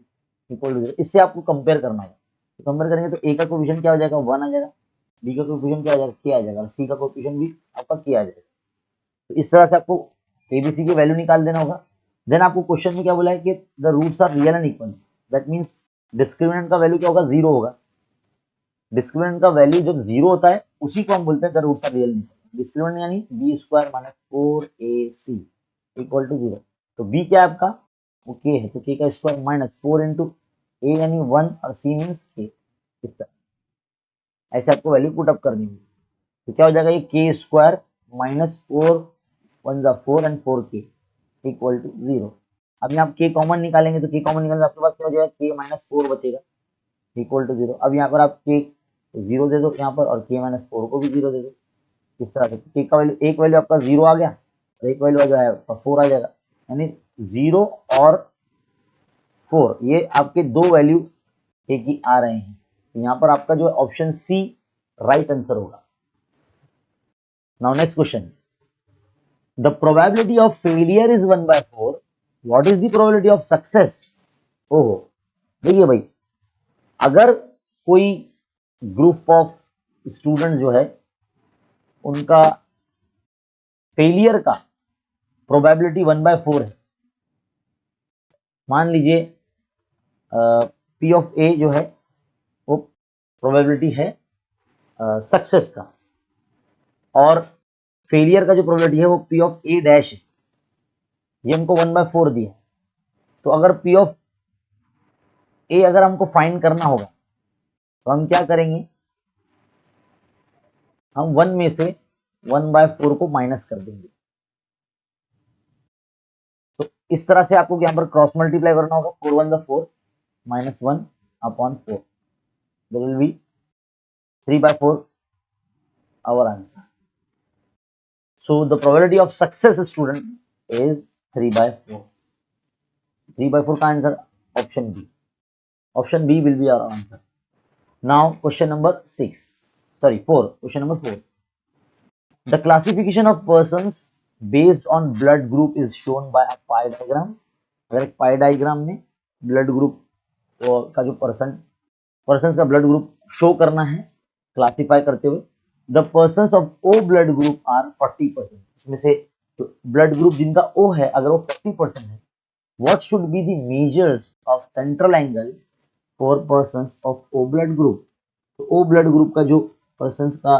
equal to 0, इससे आपको कंपेयर करना होगा। तो कंपेयर करेंगे तो ए का कोएफिशिएंट क्या हो जाएगा 1 आ जाएगा, बी का कोएफिशिएंट क्या आ जाएगा के आ जाएगा, और सी का कोएफिशिएंट भी आपका के आ जाएगा। तो इस तरह से आपको एबीसी की वैल्यू निकाल देना होगा। देन आपको क्वेश्चन में क्या बोला है कि the roots are real and equal, that means discriminant का वैल्यू क्या होगा 0 होगा। डिस्क्रिमिनेंट का वैल्यू जब 0 होता है उसी को हम बोलते हैं the roots are real and equal. Discriminant यानी B square minus 4ac equal to 0। तो b क्या है आपका, वो k है, तो k का स्क्वायर माइनस 4 इंटू a यानी 1 और c मीन्स k। इस तरह ऐसे आपको वैल्यू पुट अप करनी होगी। तो क्या हो जाएगा, ये k स्क्वायर माइनस 4 1 जा 4 एंड 4k इक्वल टू 0। अब यहाँ k कॉमन निकालेंगे तो k कॉमन निकालेंगे आपके पास क्या हो जाएगा, k माइनस 4 बचेगा इक्वल टू 0। अब यहाँ पर आप k 0 दे दो यहाँ पर, और k माइनस 4 को भी 0 दे दो। इस तरह से k का वैल्यू, एक वैल्यू आपका 0 आ गया और एक वैल्यू आ जाएगा 4 आ जाएगा, यानी 0 और 4 ये आपके दो वैल्यू एक ही आ रहे हैं। तो यहाँ पर आपका जो ऑप्शन सी राइट आंसर होगा। Now next question, the probability of failure is 1/4, what is the probability of success. ओहो देखिए भाई, अगर कोई ग्रुप ऑफ स्टूडेंट जो है उनका फेलियर का प्रोबेबिलिटी 1/4 है, मान लीजिए P ऑफ A जो है वो प्रोबेबिलिटी है सक्सेस का, और फेलियर का जो प्रोबेबिलिटी है वो P ऑफ A डैश है। ये हमको 1/4 दिया है, तो अगर P ऑफ A अगर हमको फाइंड करना होगा तो हम क्या करेंगे, हम 1 में से 1/4 को माइनस कर देंगे। तो इस तरह से आपको यहाँ पर क्रॉस मल्टीप्लाई करना होगा, 4 1 4 -1 upon 4, there will be 3/4 our answer. So the probability of success student is 3/4. 3/4 का answer option B, option B will be our answer. Now question number 4, question number 4. The classification of persons based on blood group is shown by a pie diagram. अगर एक पाई डायग्राम में ब्लड ग्रुप का जो पर्सन्स का ब्लड ग्रुप शो करना है क्लासिफाई करते हुए, the persons of O blood group are 40%, इसमें से ब्लड ग्रुप जिनका ओ है अगर वो 40% है, what should be the measures of central angle for persons of O blood group. तो ओ ब्लड ग्रुप का जो पर्सन्स का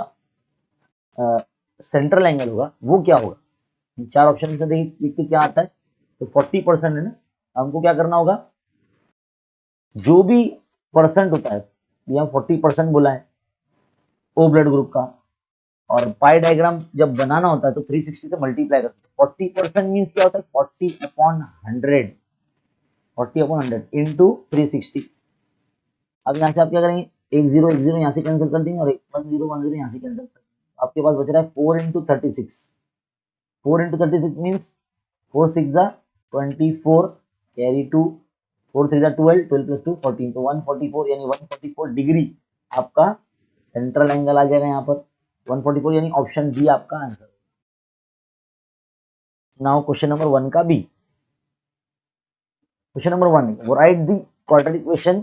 सेंट्रल एंगल होगा वो क्या होगा। 4 ऑप्शन में देखते क्या आता है, तो 40% है ना, हमको क्या करना होगा, जो भी परसेंट होता है, यहाँ 40% बोला है ओ ब्लड ग्रुप का, और पाई डायग्राम जब बनाना होता है तो 360 से मल्टीप्लाई करते हैं। 40% मीन्स क्या होता है, 40/100, 40/100 इंटू 360। अब यहाँ से आप क्या करेंगे, 1 0 1 0 यहाँ से कैंसिल कर देंगे और 1 0 1 0 यहाँ से कैंसिल कर देंगे, आपके पास बच रहा है 4 × 36। 4 × 36 मीन्स 4 6 24, कैरी 2, 4 3 12, 12 + 2 14, तो 144 यानी 144 डिग्री आपका सेंट्रल एंगल आ जाएगा यहाँ पर 144, यानी ऑप्शन बी आपका आंसर। नाउ क्वेश्चन नंबर 1 का B. Question number 1, write the quadratic equation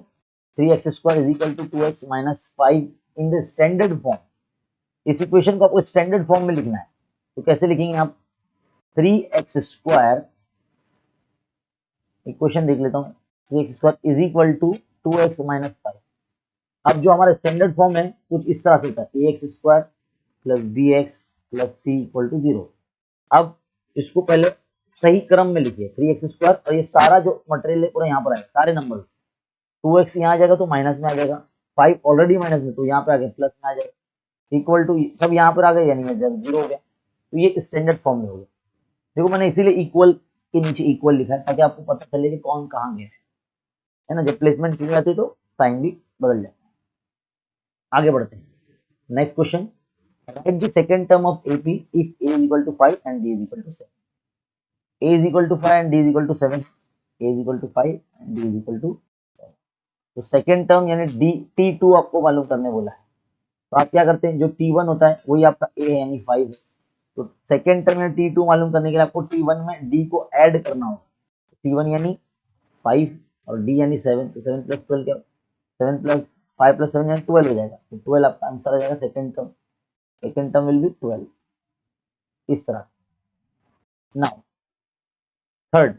3x² = 2x - 5 in the standard form. इस इक्वेशन को आपको स्टैंडर्ड फॉर्म में लिखना है, तो कैसे लिखेंगे आप, 3x², इक्वेशन देख लेता हूँ, 3x² = 2x - 5। अब जो हमारा स्टैंडर्ड फॉर्म है कुछ इस तरह से होता है, ax² + bx + c = 0। अब इसको पहले सही क्रम में लिखिए, 3x², और ये सारा जो मटेरियल है पूरा यहाँ पर आएगा, सारे नंबर, 2x यहाँ आ जाएगा तो माइनस में आ जाएगा, 5 ऑलरेडी माइनस में तो यहाँ पे आ गया प्लस में आ जाएगा, इक्वल टू सब यहाँ पर आ गए यानी 0 हो गया। तो ये स्टैंडर्ड फॉर्म में हो गया। देखो मैंने इसीलिए इक्वल के नीचे इक्वल लिखा है ताकि आपको पता चले कि कौन कहाँ गया है ना, जब प्लेसमेंट की जाती है तो साइन भी बदल जाता है। आगे बढ़ते हैं, next question, write the second term of AP if A = 5 and D = 7। A = 5 and D = 7, A = 5 and D = 7। तो सेकंड टर्म यानी D T2 आपको मालूम करने बोला है, तो आप क्या करते हैं, जो T1 होता है वही आपका A है यानी 5 है, तो सेकंड टर्म यानी T2 मालूम करने के लिए आपको T1 में D को ऐड करना होगा। T1 यानी 5 और D यानी 7, तो 7 + 12 क्या, 7 + 5 + 7 यानी 12 हो जाएगा, तो 12 आपका आंसर आ जाएगा second term. Second term will be 12, इस तरह। Now third,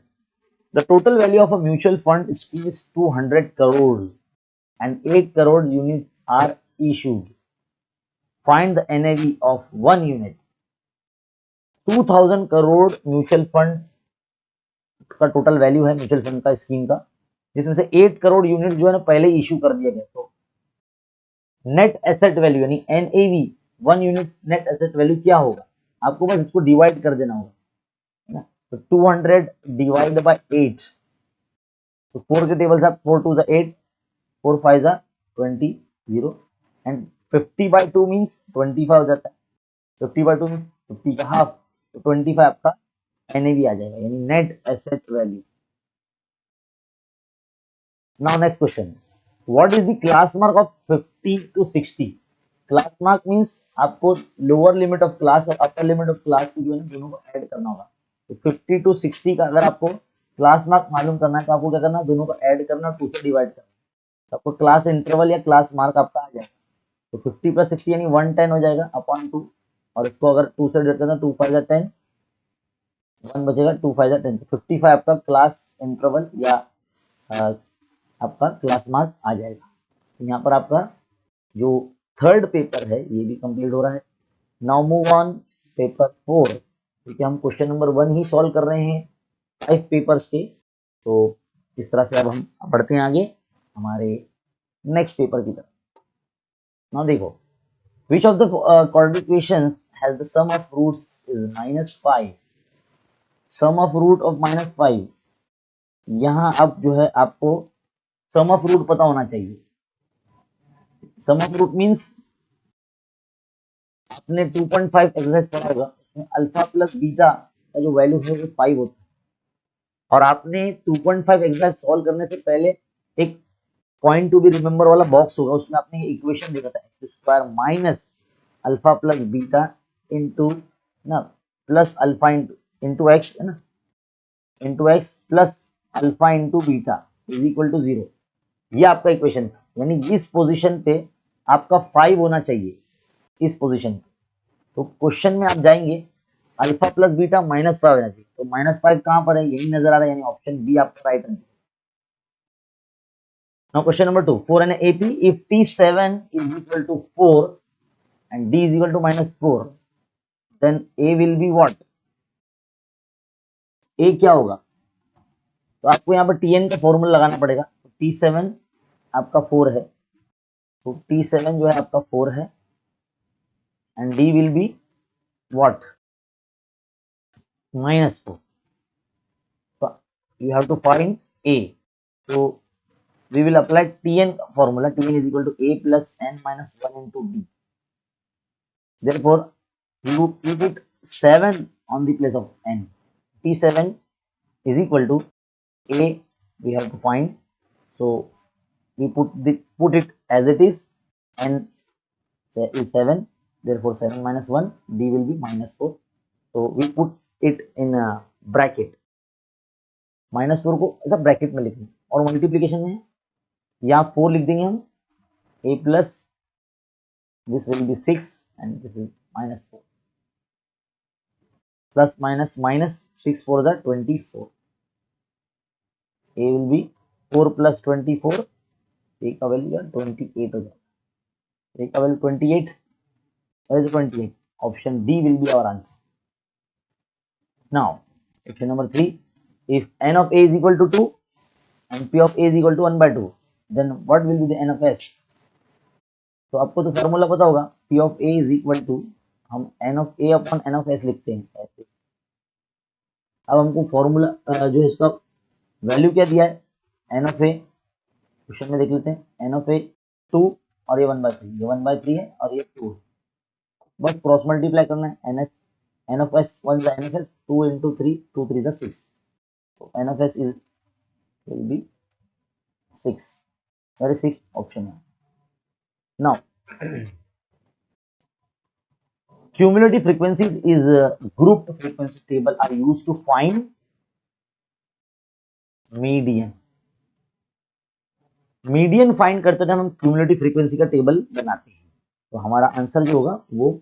the total value of a mutual fund scheme is 200 crore and 8 crore units are issued. Find the NAV of 1 unit. 2000 crore mutual fund का टोटल वैल्यू है म्यूचुअल फंड का स्कीम का, जिसमें से 8 करोड़ यूनिट जो है ना पहले इशू कर दिया गया, तो नेट एसेट वैल्यू यानी NAV 1 unit net asset value क्या होगा, आपको बस इसको डिवाइड कर देना होगा, है ना। तो 200 डिवाइड बाय 8, तो 4 के टेबल से 4 2 8, 4 5 20 0, एंड 50/2 मीन्स 25 हो जाता है, 50/2 मीन्स 50 का हाफ, तो 25 आपका NAV आ जाएगा यानी net asset value. Now next question, what is the class mark of 50 to 60। Class mark means आपको लोअर लिमिट ऑफ क्लास और अपर लिमिट ऑफ क्लास को जो है दोनों को ऐड करना होगा। तो 50 to 60 का अगर आपको क्लास मार्क मालूम करना है तो आपको क्या करना है, दोनों को ऐड करना और 2 से डिवाइड करना, तो आपको क्लास इंटरवल या क्लास मार्क आपका आ जाएगा। तो 50 + 60 यानी 110 हो जाएगा अपॉन 2, और इसको अगर 2 से डिवाइड करना 2 5 10, 1 बचेगा, 2 5 10, तो 55 आपका क्लास इंटरवल या आपका क्लास मार्क आ जाएगा। यहाँ पर आपका जो थर्ड पेपर है ये भी कंप्लीट हो रहा है। नाउ मूव ऑन पेपर 4, क्योंकि हम क्वेश्चन नंबर 1 ही सॉल्व कर रहे हैं 5 पेपर्स के। तो इस तरह से अब हम बढ़ते हैं आगे हमारे नेक्स्ट पेपर की तरफ। नाउ देखो, which of the quadratic equations has the sum of roots is -5? sum of root of -5, यहाँ अब जो है आपको सम ऑफ रूट पता होना चाहिए। सम ऑफ रूट मींस आपने 2.5 एक्सरसाइज पढ़ा होगा, उसमें अल्फा प्लस बीटा का जो वैल्यू है वो 5 होता है, और आपने 2.5 एक्सरसाइज सॉल्व करने से पहले एक पॉइंट टू बी रिमेंबर वाला बॉक्स होगा, उसमें आपने इक्वेशन देखा था x square minus alpha plus beta into ना प्लस अल्फा इंटू एक्स है ना, into x plus alpha into beta is equal to 0। ये आपका इक्वेशन था, यानी इस पोजीशन पे आपका 5 होना चाहिए इस पोजीशन पे। तो क्वेश्चन में आप जाएंगे अल्फा प्लस बीटा -5 होना चाहिए, तो -5 कहां पर है, यही नजर आ रहा है, यानी ऑप्शन बी आपका right answer. Now question number 2, 4 and AP if T7 is equal to 4 and D is equal to -4 then A will be what? A क्या होगा? तो आपको यहाँ पर Tn का फॉर्मूला लगाना पड़ेगा। तो T7 आपका 4 है, तो T7 जो है आपका 4 है and D will be what? -4. So you have to find A. So we will apply Tn formula. Tn is equal to A plus n minus 1 into D. Therefore, you put it 7 on the place of n. T7 is equal to A we have to find. So we put it as it is. N is 7. Therefore, 7 minus 1. D will be -4. So we put it in a bracket. -4 को ऐसा ब्रैकेट में लिखना, और मल्टीप्लीकेशन में यहाँ 4 लिख देंगे हम। A plus this will be 6 and this is -4. Plus minus minus 6 for the 24. A will be 4 plus 24. A का वैल्यू 28 हो जाएगा। A का value 28, where is 28? Option D will be our answer. Now, question number 3. If n of A is equal to 2 and P of A is equal to 1 by 2, then what will be the n of S? तो आपको तो फॉर्मूला पता होगा, P of A is equal to, हम n of A upon n of S लिखते हैं ऐसे। अब हमको फॉर्मूला जो इसका वैल्यू क्या दिया है, एन ऑफ ए, क्वेश्चन में देख लेते हैं। एन ऑफ ए 2 और ये 1/3, ये 1/3 है और ये 2 है, बस क्रॉस मल्टीप्लाई करना है। N of S 1 N of S 2 into 3, 2 3 6, तो N of S is will be 6, very 6 option है। Now cumulative frequencies is grouped frequency table are used to find median. Median find करते टाइम हम क्यूमुलेटिव फ्रीक्वेंसी का टेबल बनाते हैं, तो हमारा आंसर जो होगा वो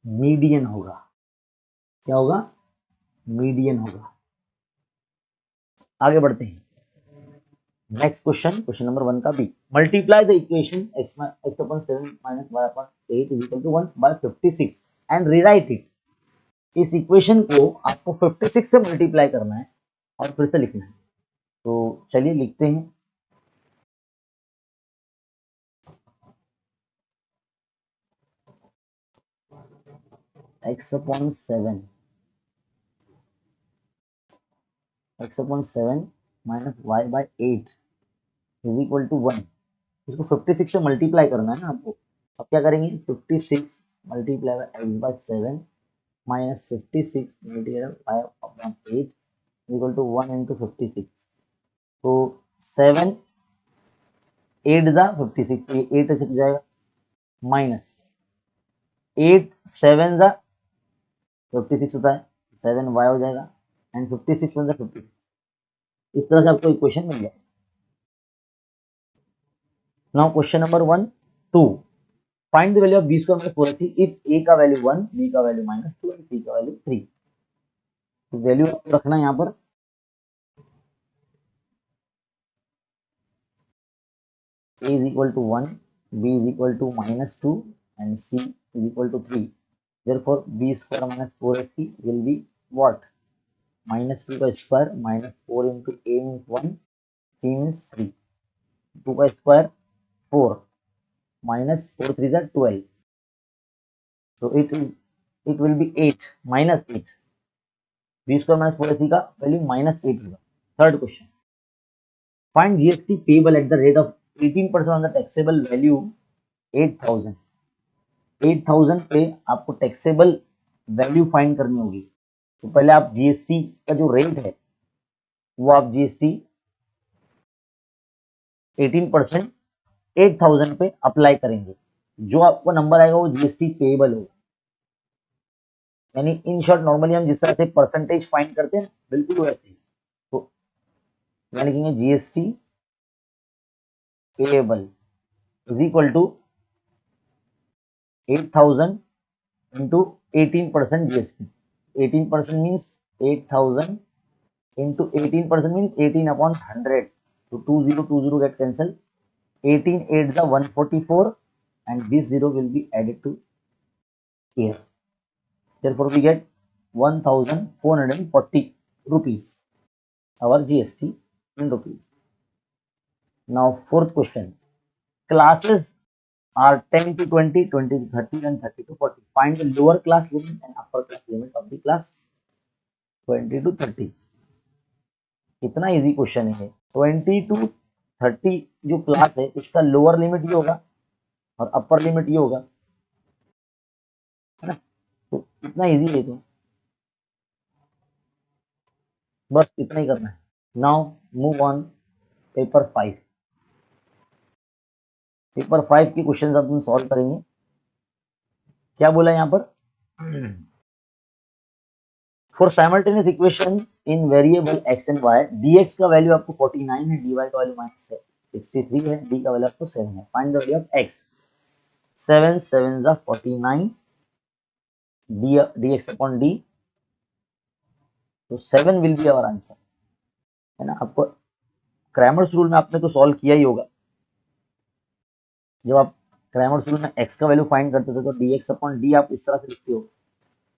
मीडियन होगा। क्या होगा? मीडियन होगा। आगे बढ़ते हैं नेक्स्ट क्वेश्चन, क्वेश्चन नंबर 1 का B. Multiply the equation x upon 7 minus y upon 8 is equal to 1 by 56 and rewrite it. इस इक्वेशन को आपको 56 से मल्टीप्लाई करना है और फिर से लिखना है। तो चलिए लिखते हैं। x upon 7 minus y by 8 is equal to 1। इसको 56 से मल्टीप्लाई करना है ना आपको। अब क्या करेंगे, 56 multiply by x by 7 minus 56 multiply by upon 8 is equal to 1 into 56। तो 7 8 जा 56, तो ये 8 से कट जाएगा, माइनस 8 7 जा 56 होता है, 7 y हो जाएगा एंड 56 1 जा 56। इस तरह से आपको इक्वेशन मिल जाएगा। Now question number 1 2, find the value of b square minus 4ac if a का वैल्यू 1, b का वैल्यू -2 एंड c का वैल्यू 3। तो वैल्यू आपको रखना है यहाँ पर A is equal to 1, B is equal to -2 and C is equal to 3. Therefore B square minus 4AC will be what? -2 का square minus 4 into A means 1, C means 3. 2 का square 4 minus 4 3 is 12. So it will be 8 minus 8. B square minus 4AC का वैल्यू -8 होगा. Third question, find GST payable at the rate of 18% on the taxable value 8000. 8000 पे आपको टैक्सेबल वैल्यू फाइंड करनी होगी. तो पहले आप GST का जो रेट है वो आप GST 18% 8000 पे अप्लाई करेंगे. जो आपको नंबर आएगा वो GST पेबल होगा. यानी इन शॉर्ट नॉर्मली हम जिस तरह से परसेंटेज फाइंड करते हैं बिल्कुल वैसे ही. तो यहाँ लिखेंगे GST payable is equal to 8000 into 18% GST. 18% means 8000 into 18% means 18 upon 100. So 2020 get cancelled. 18 8 the 144 and this 0 will be added to here. Therefore we get 1440 rupees our GST in rupees. Now fourth question, classes are 10 to 20, 20 to 30 and 30 to 40. Find the lower class limit and upper class limit of the class 20 to 30. कितना इजी क्वेश्चन है. 20 to 30 जो क्लास है इसका लोअर लिमिट ये होगा और अपर लिमिट ये होगा, है ना. तो इतना इजी है. तो बस इतना ही करना है. Now move on paper 5. Paper 5 के क्वेश्चन अब हम सॉल्व करेंगे. क्या बोला यहाँ पर, for simultaneous equation in variable x and y, dx का वैल्यू आपको 49 है, dy का वैल्यू -63 है, d का वैल्यू आपको 7 है. Find the value of x. 7 7 जा 49 dx अपॉन d. तो 7 विल बी आवर आंसर, है ना. आपको क्रैमर्स रूल में आपने तो सॉल्व किया ही होगा. जब आप क्रैमर्स रूल में x का वैल्यू फाइंड करते थे तो dx अपॉन d आप इस तरह से लिखते हो.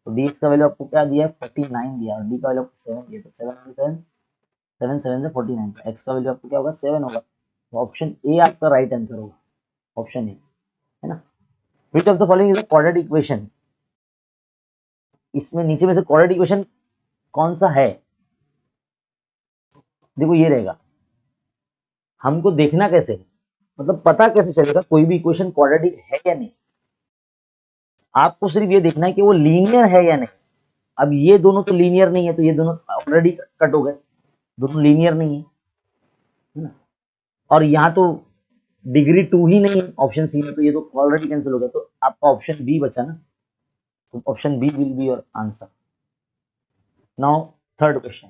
तो dx का वैल्यू आपको क्या दिया है, 49 दिया, और d का वैल्यू आपको 7 दिया. तो 7 7 से 49, x का वैल्यू आपको क्या होगा, 7 होगा. तो ऑप्शन ए आपका राइट आंसर होगा, ऑप्शन ए, है ना. विच of the following is a quadratic equation. इसमें नीचे में से क्वाड्रेटिक इक्वेशन कौन सा है. देखो ये रहेगा. हमको देखना कैसे है, मतलब पता कैसे चलेगा कोई भी इक्वेशन क्वाड्रेटिक है या नहीं. आपको सिर्फ ये देखना है कि वो लीनियर है या नहीं. अब ये दोनों तो लीनियर नहीं है, तो ये दोनों ऑलरेडी कट हो गए, दोनों लीनियर नहीं है ना. और यहाँ तो डिग्री 2 ही नहीं है ऑप्शन सी में, तो ये तो ऑलरेडी कैंसिल हो गया. तो आपका ऑप्शन बी बचा ना. तो option B will be your answer. Now third question,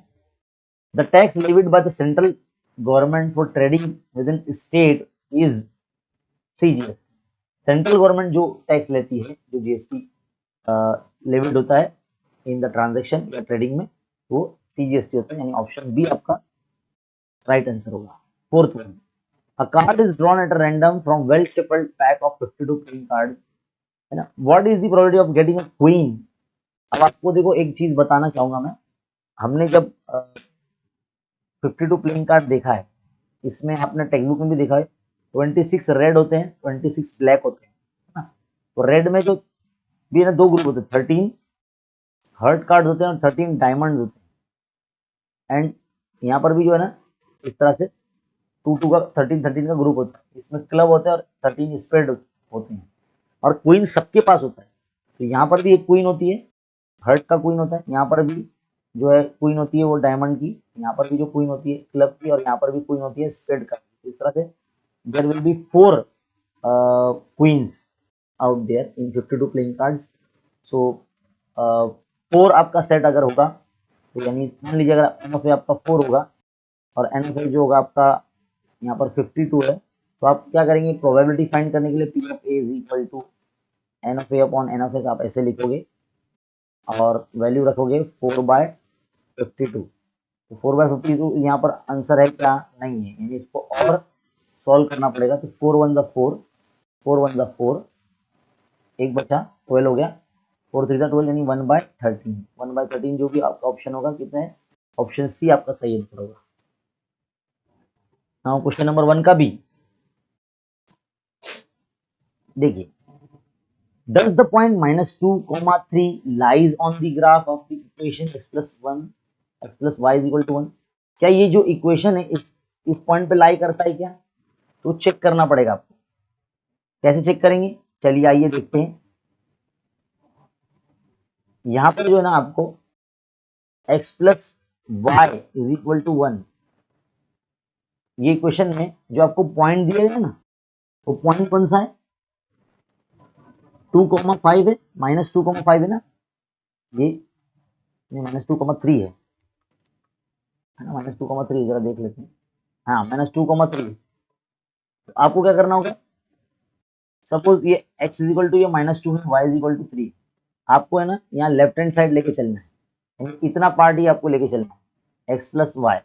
the tax levied by the central government for trading within state is CGST. Central government जो टैक्स लेती है, जो GST लेविड होता है इन द ट्रांजेक्शन या ट्रेडिंग में, वो CGST होता है. यानी ऑप्शन बी आपका राइट आंसर होगा. Fourth one, a card is drawn at a random from well shuffled pack of 52 playing cards, है ना. what is the probability of getting a queen. अब आपको देखो एक चीज बताना चाहूंगा मैं. हमने जब 52 प्लेइंग कार्ड देखा है, इसमें आपने टेक्स्ट बुक में भी देखा है, 26 रेड होते हैं, 26 ब्लैक होते हैं, है ना. तो रेड में जो भी है ना, दो ग्रुप होते हैं, 13 हर्ट कार्ड होते हैं और 13 डायमंड होते हैं. एंड यहाँ पर भी जो है ना इस तरह से 2 का 13 का ग्रुप होता है. इसमें क्लब होता है और 13 स्प्रेड होते हैं, और क्वीन सबके पास होता है. तो यहाँ पर भी एक क्वीन होती है, हर्ट का क्वीन होता है. यहाँ पर भी जो है क्वीन होती है वो डायमंड की. यहाँ पर भी जो क्वीन होती है क्लब की, और यहाँ पर भी क्वीन होती है स्प्रेड का. इस तरह से there will be 4 queens out there in 52 playing cards. So 4 आपका सेट अगर होगा, तो यानी मान लीजिए अगर NF आपका 4 होगा और NF जो होगा आपका यहाँ पर 52 है, तो आप क्या करेंगे, प्रोबेबिलिटी फाइंड करने के लिए P of A is equal to NF upon NF आप ऐसे लिखोगे और वैल्यू रखोगे 4/52. तो 4/52 यहाँ पर आंसर है क्या, नहीं है. यानी इसको और सॉल्व करना पड़ेगा। तो 4 1 ज़ा 4, 4 1 ज़ा 4, एक बचा 12 हो गया, 4 3 ज़ा 12 यानी 1/13, 1/13 जो भी आपका ऑप्शन होगा कितना है, ऑप्शन सी आपका सही आंसर होगा। नाउ क्वेश्चन नंबर 1 का बी देखिए, does the point -2, 3 lies on the graph of the equation x plus 1 x plus y is equal to 1? क्या ये जो इक्वेशन है इस पॉइंट पे लाई करता है क्या? तो चेक करना पड़ेगा आपको। कैसे चेक करेंगे, चलिए आइए देखते हैं। यहां पर जो है ना आपको x plus y is equal to 1, ये इक्वेशन में जो आपको पॉइंट दिया है ना, वो पॉइंट कौन सा है, 2,5 है, -2,5 है ना, ये -2,3 है ना, -2,3 जरा देख लेते हैं। हाँ, -2,3। तो आपको क्या करना होगा, सपोज ये x इज इक्वल टू ये -2 है, y इज इक्वल टू 3, आपको है ना यहाँ लेफ्ट हैंड साइड लेके चलना है, यानी इतना पार्ट ही आपको लेके चलना है, x प्लस वाई।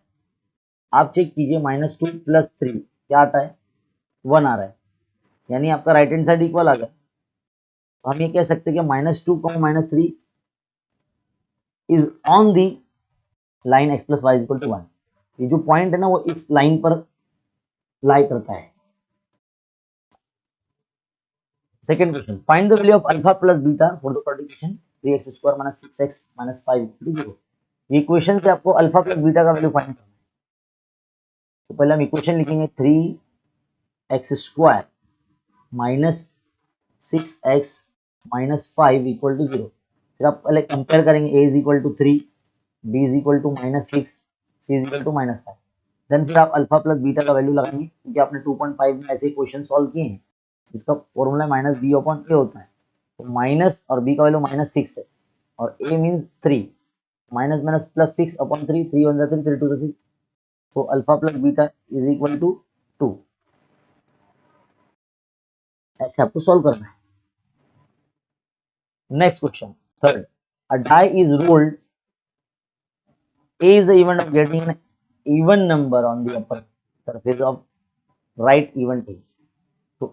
आप चेक कीजिए, -2 प्लस 3 क्या आता है, 1 आ रहा है, यानी आपका राइट हैंड साइड इक्वल आ गया। तो हम ये कह सकते हैं कि -2, -3 is on the line x plus y is equal to 1। ये जो पॉइंट है ना वो इस लाइन पर लाई करता है। Second question, find the value of alpha plus beta for the production 3x square minus 6x minus 5 0। ये इक्वेशन से आपको अल्फा प्लस बीटा का वैल्यू फाइंड करना है। तो पहले हम इक्वेशन लिखेंगे 3x square minus 6x minus 5 equal to 0। फिर आप पहले कंपेयर करेंगे, a is equal to 3, b is equal to -6, c is equal to -5। Then फिर आप अल्फा प्लस बीटा का वैल्यू लगाएंगे, क्योंकि आपने 2.5 में ऐसे क्वेश्चन सॉल्व किए हैं जिसका फॉर्मूला -b/a होता है। तो माइनस और b का वैल्यू -6 है और a means 3, minus minus plus 6/3, 3 1 3, 3 2 6। तो alpha plus beta is equal to 2। ऐसे आपको सॉल्व करना है। Next question third, a die is rolled, a is the event of getting an even number on the upper surface of right even tail। तो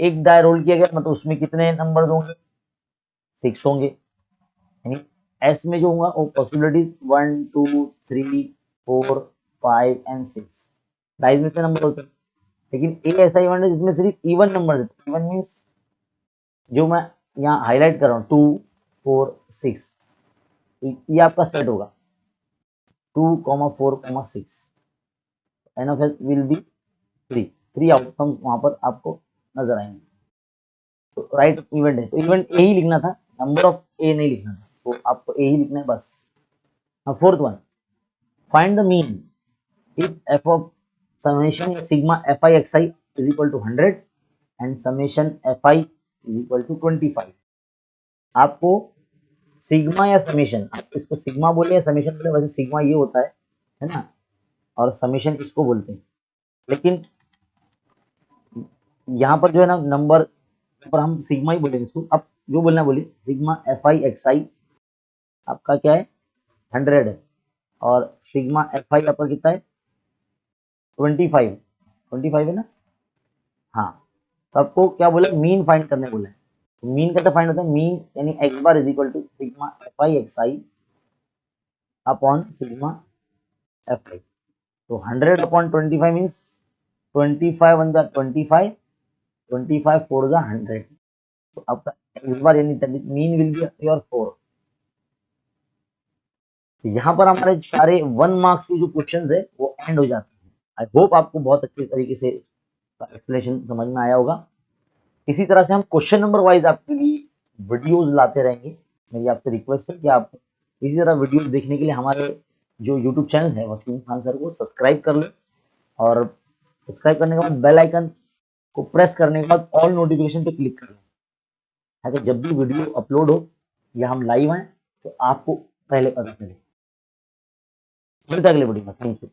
एक डाई रोल किया गया, मतलब उसमें कितने नंबर होंगे, 6 होंगे, यानी एस में जो होगा वो पॉसिबिलिटी 1 2 3 4 5 एंड 6, डाइज में कितने नंबर होते हैं। लेकिन ए ऐसा इवेंट है जिसमें सिर्फ इवन नंबर देते हैं। इवन मीन्स जो मैं यहाँ हाईलाइट कर रहा हूँ 2 4 6, ये आपका सेट होगा 2, 4, 6, n of s will be 3 outcomes वहां पर आपको नजर आएंगे। तो राइट इवेंट है, तो इवेंट ए ही लिखना था, नंबर ऑफ ए नहीं लिखना था, तो आपको ए ही लिखना है बस। Fourth one, find the mean if f of summation sigma f i x i is equal to 100 and summation f i is equal to 25। आपको सिग्मा या समेशन, आप इसको सिग्मा बोले या समेशन बोले, वैसे सिग्मा ये होता है ना, और समेशन इसको बोलते हैं। लेकिन यहाँ पर जो है ना नंबर पर हम सिग्मा ही बोलेंगे इसको। अब जो बोलना बोलिए, सिग्मा एफ आई एक्स आई आपका क्या है 100 है, और सिग्मा एफ आई आपका कितना है 25 है ना। हाँ, तो आपको क्या बोला, मीन फाइंड करने बोला है। तो मीन कैसे फाइंड होता है, मीन यानी x bar is equal to sigma f i x i upon sigma f i. तो 100/25 मीन्स 25 वन द 25, 25 4 द 100। तो आपका एक्स बार यानी मीन विल बी योर 4। तो यहाँ पर हमारे सारे 1 मार्क्स के जो क्वेश्चंस है वो एंड हो जाते हैं। आई होप आपको बहुत अच्छे तरीके से एक्सप्लेनेशन समझ में आया होगा। इसी तरह से हम क्वेश्चन नंबर वाइज आपके लिए वीडियोस लाते रहेंगे। मेरी आपसे रिक्वेस्ट है कि आप इसी तरह वीडियोस देखने के लिए हमारे जो यूट्यूब चैनल है वसीम खान सर को सब्सक्राइब कर लें, और सब्सक्राइब करने के बाद बेल आइकन को प्रेस करने के बाद ऑल नोटिफिकेशन पे क्लिक कर लें, ताकि जब भी वीडियो अपलोड हो या हम लाइव आए तो आपको पहले पता चले। मिलता है अगले वीडियो में। Thank you.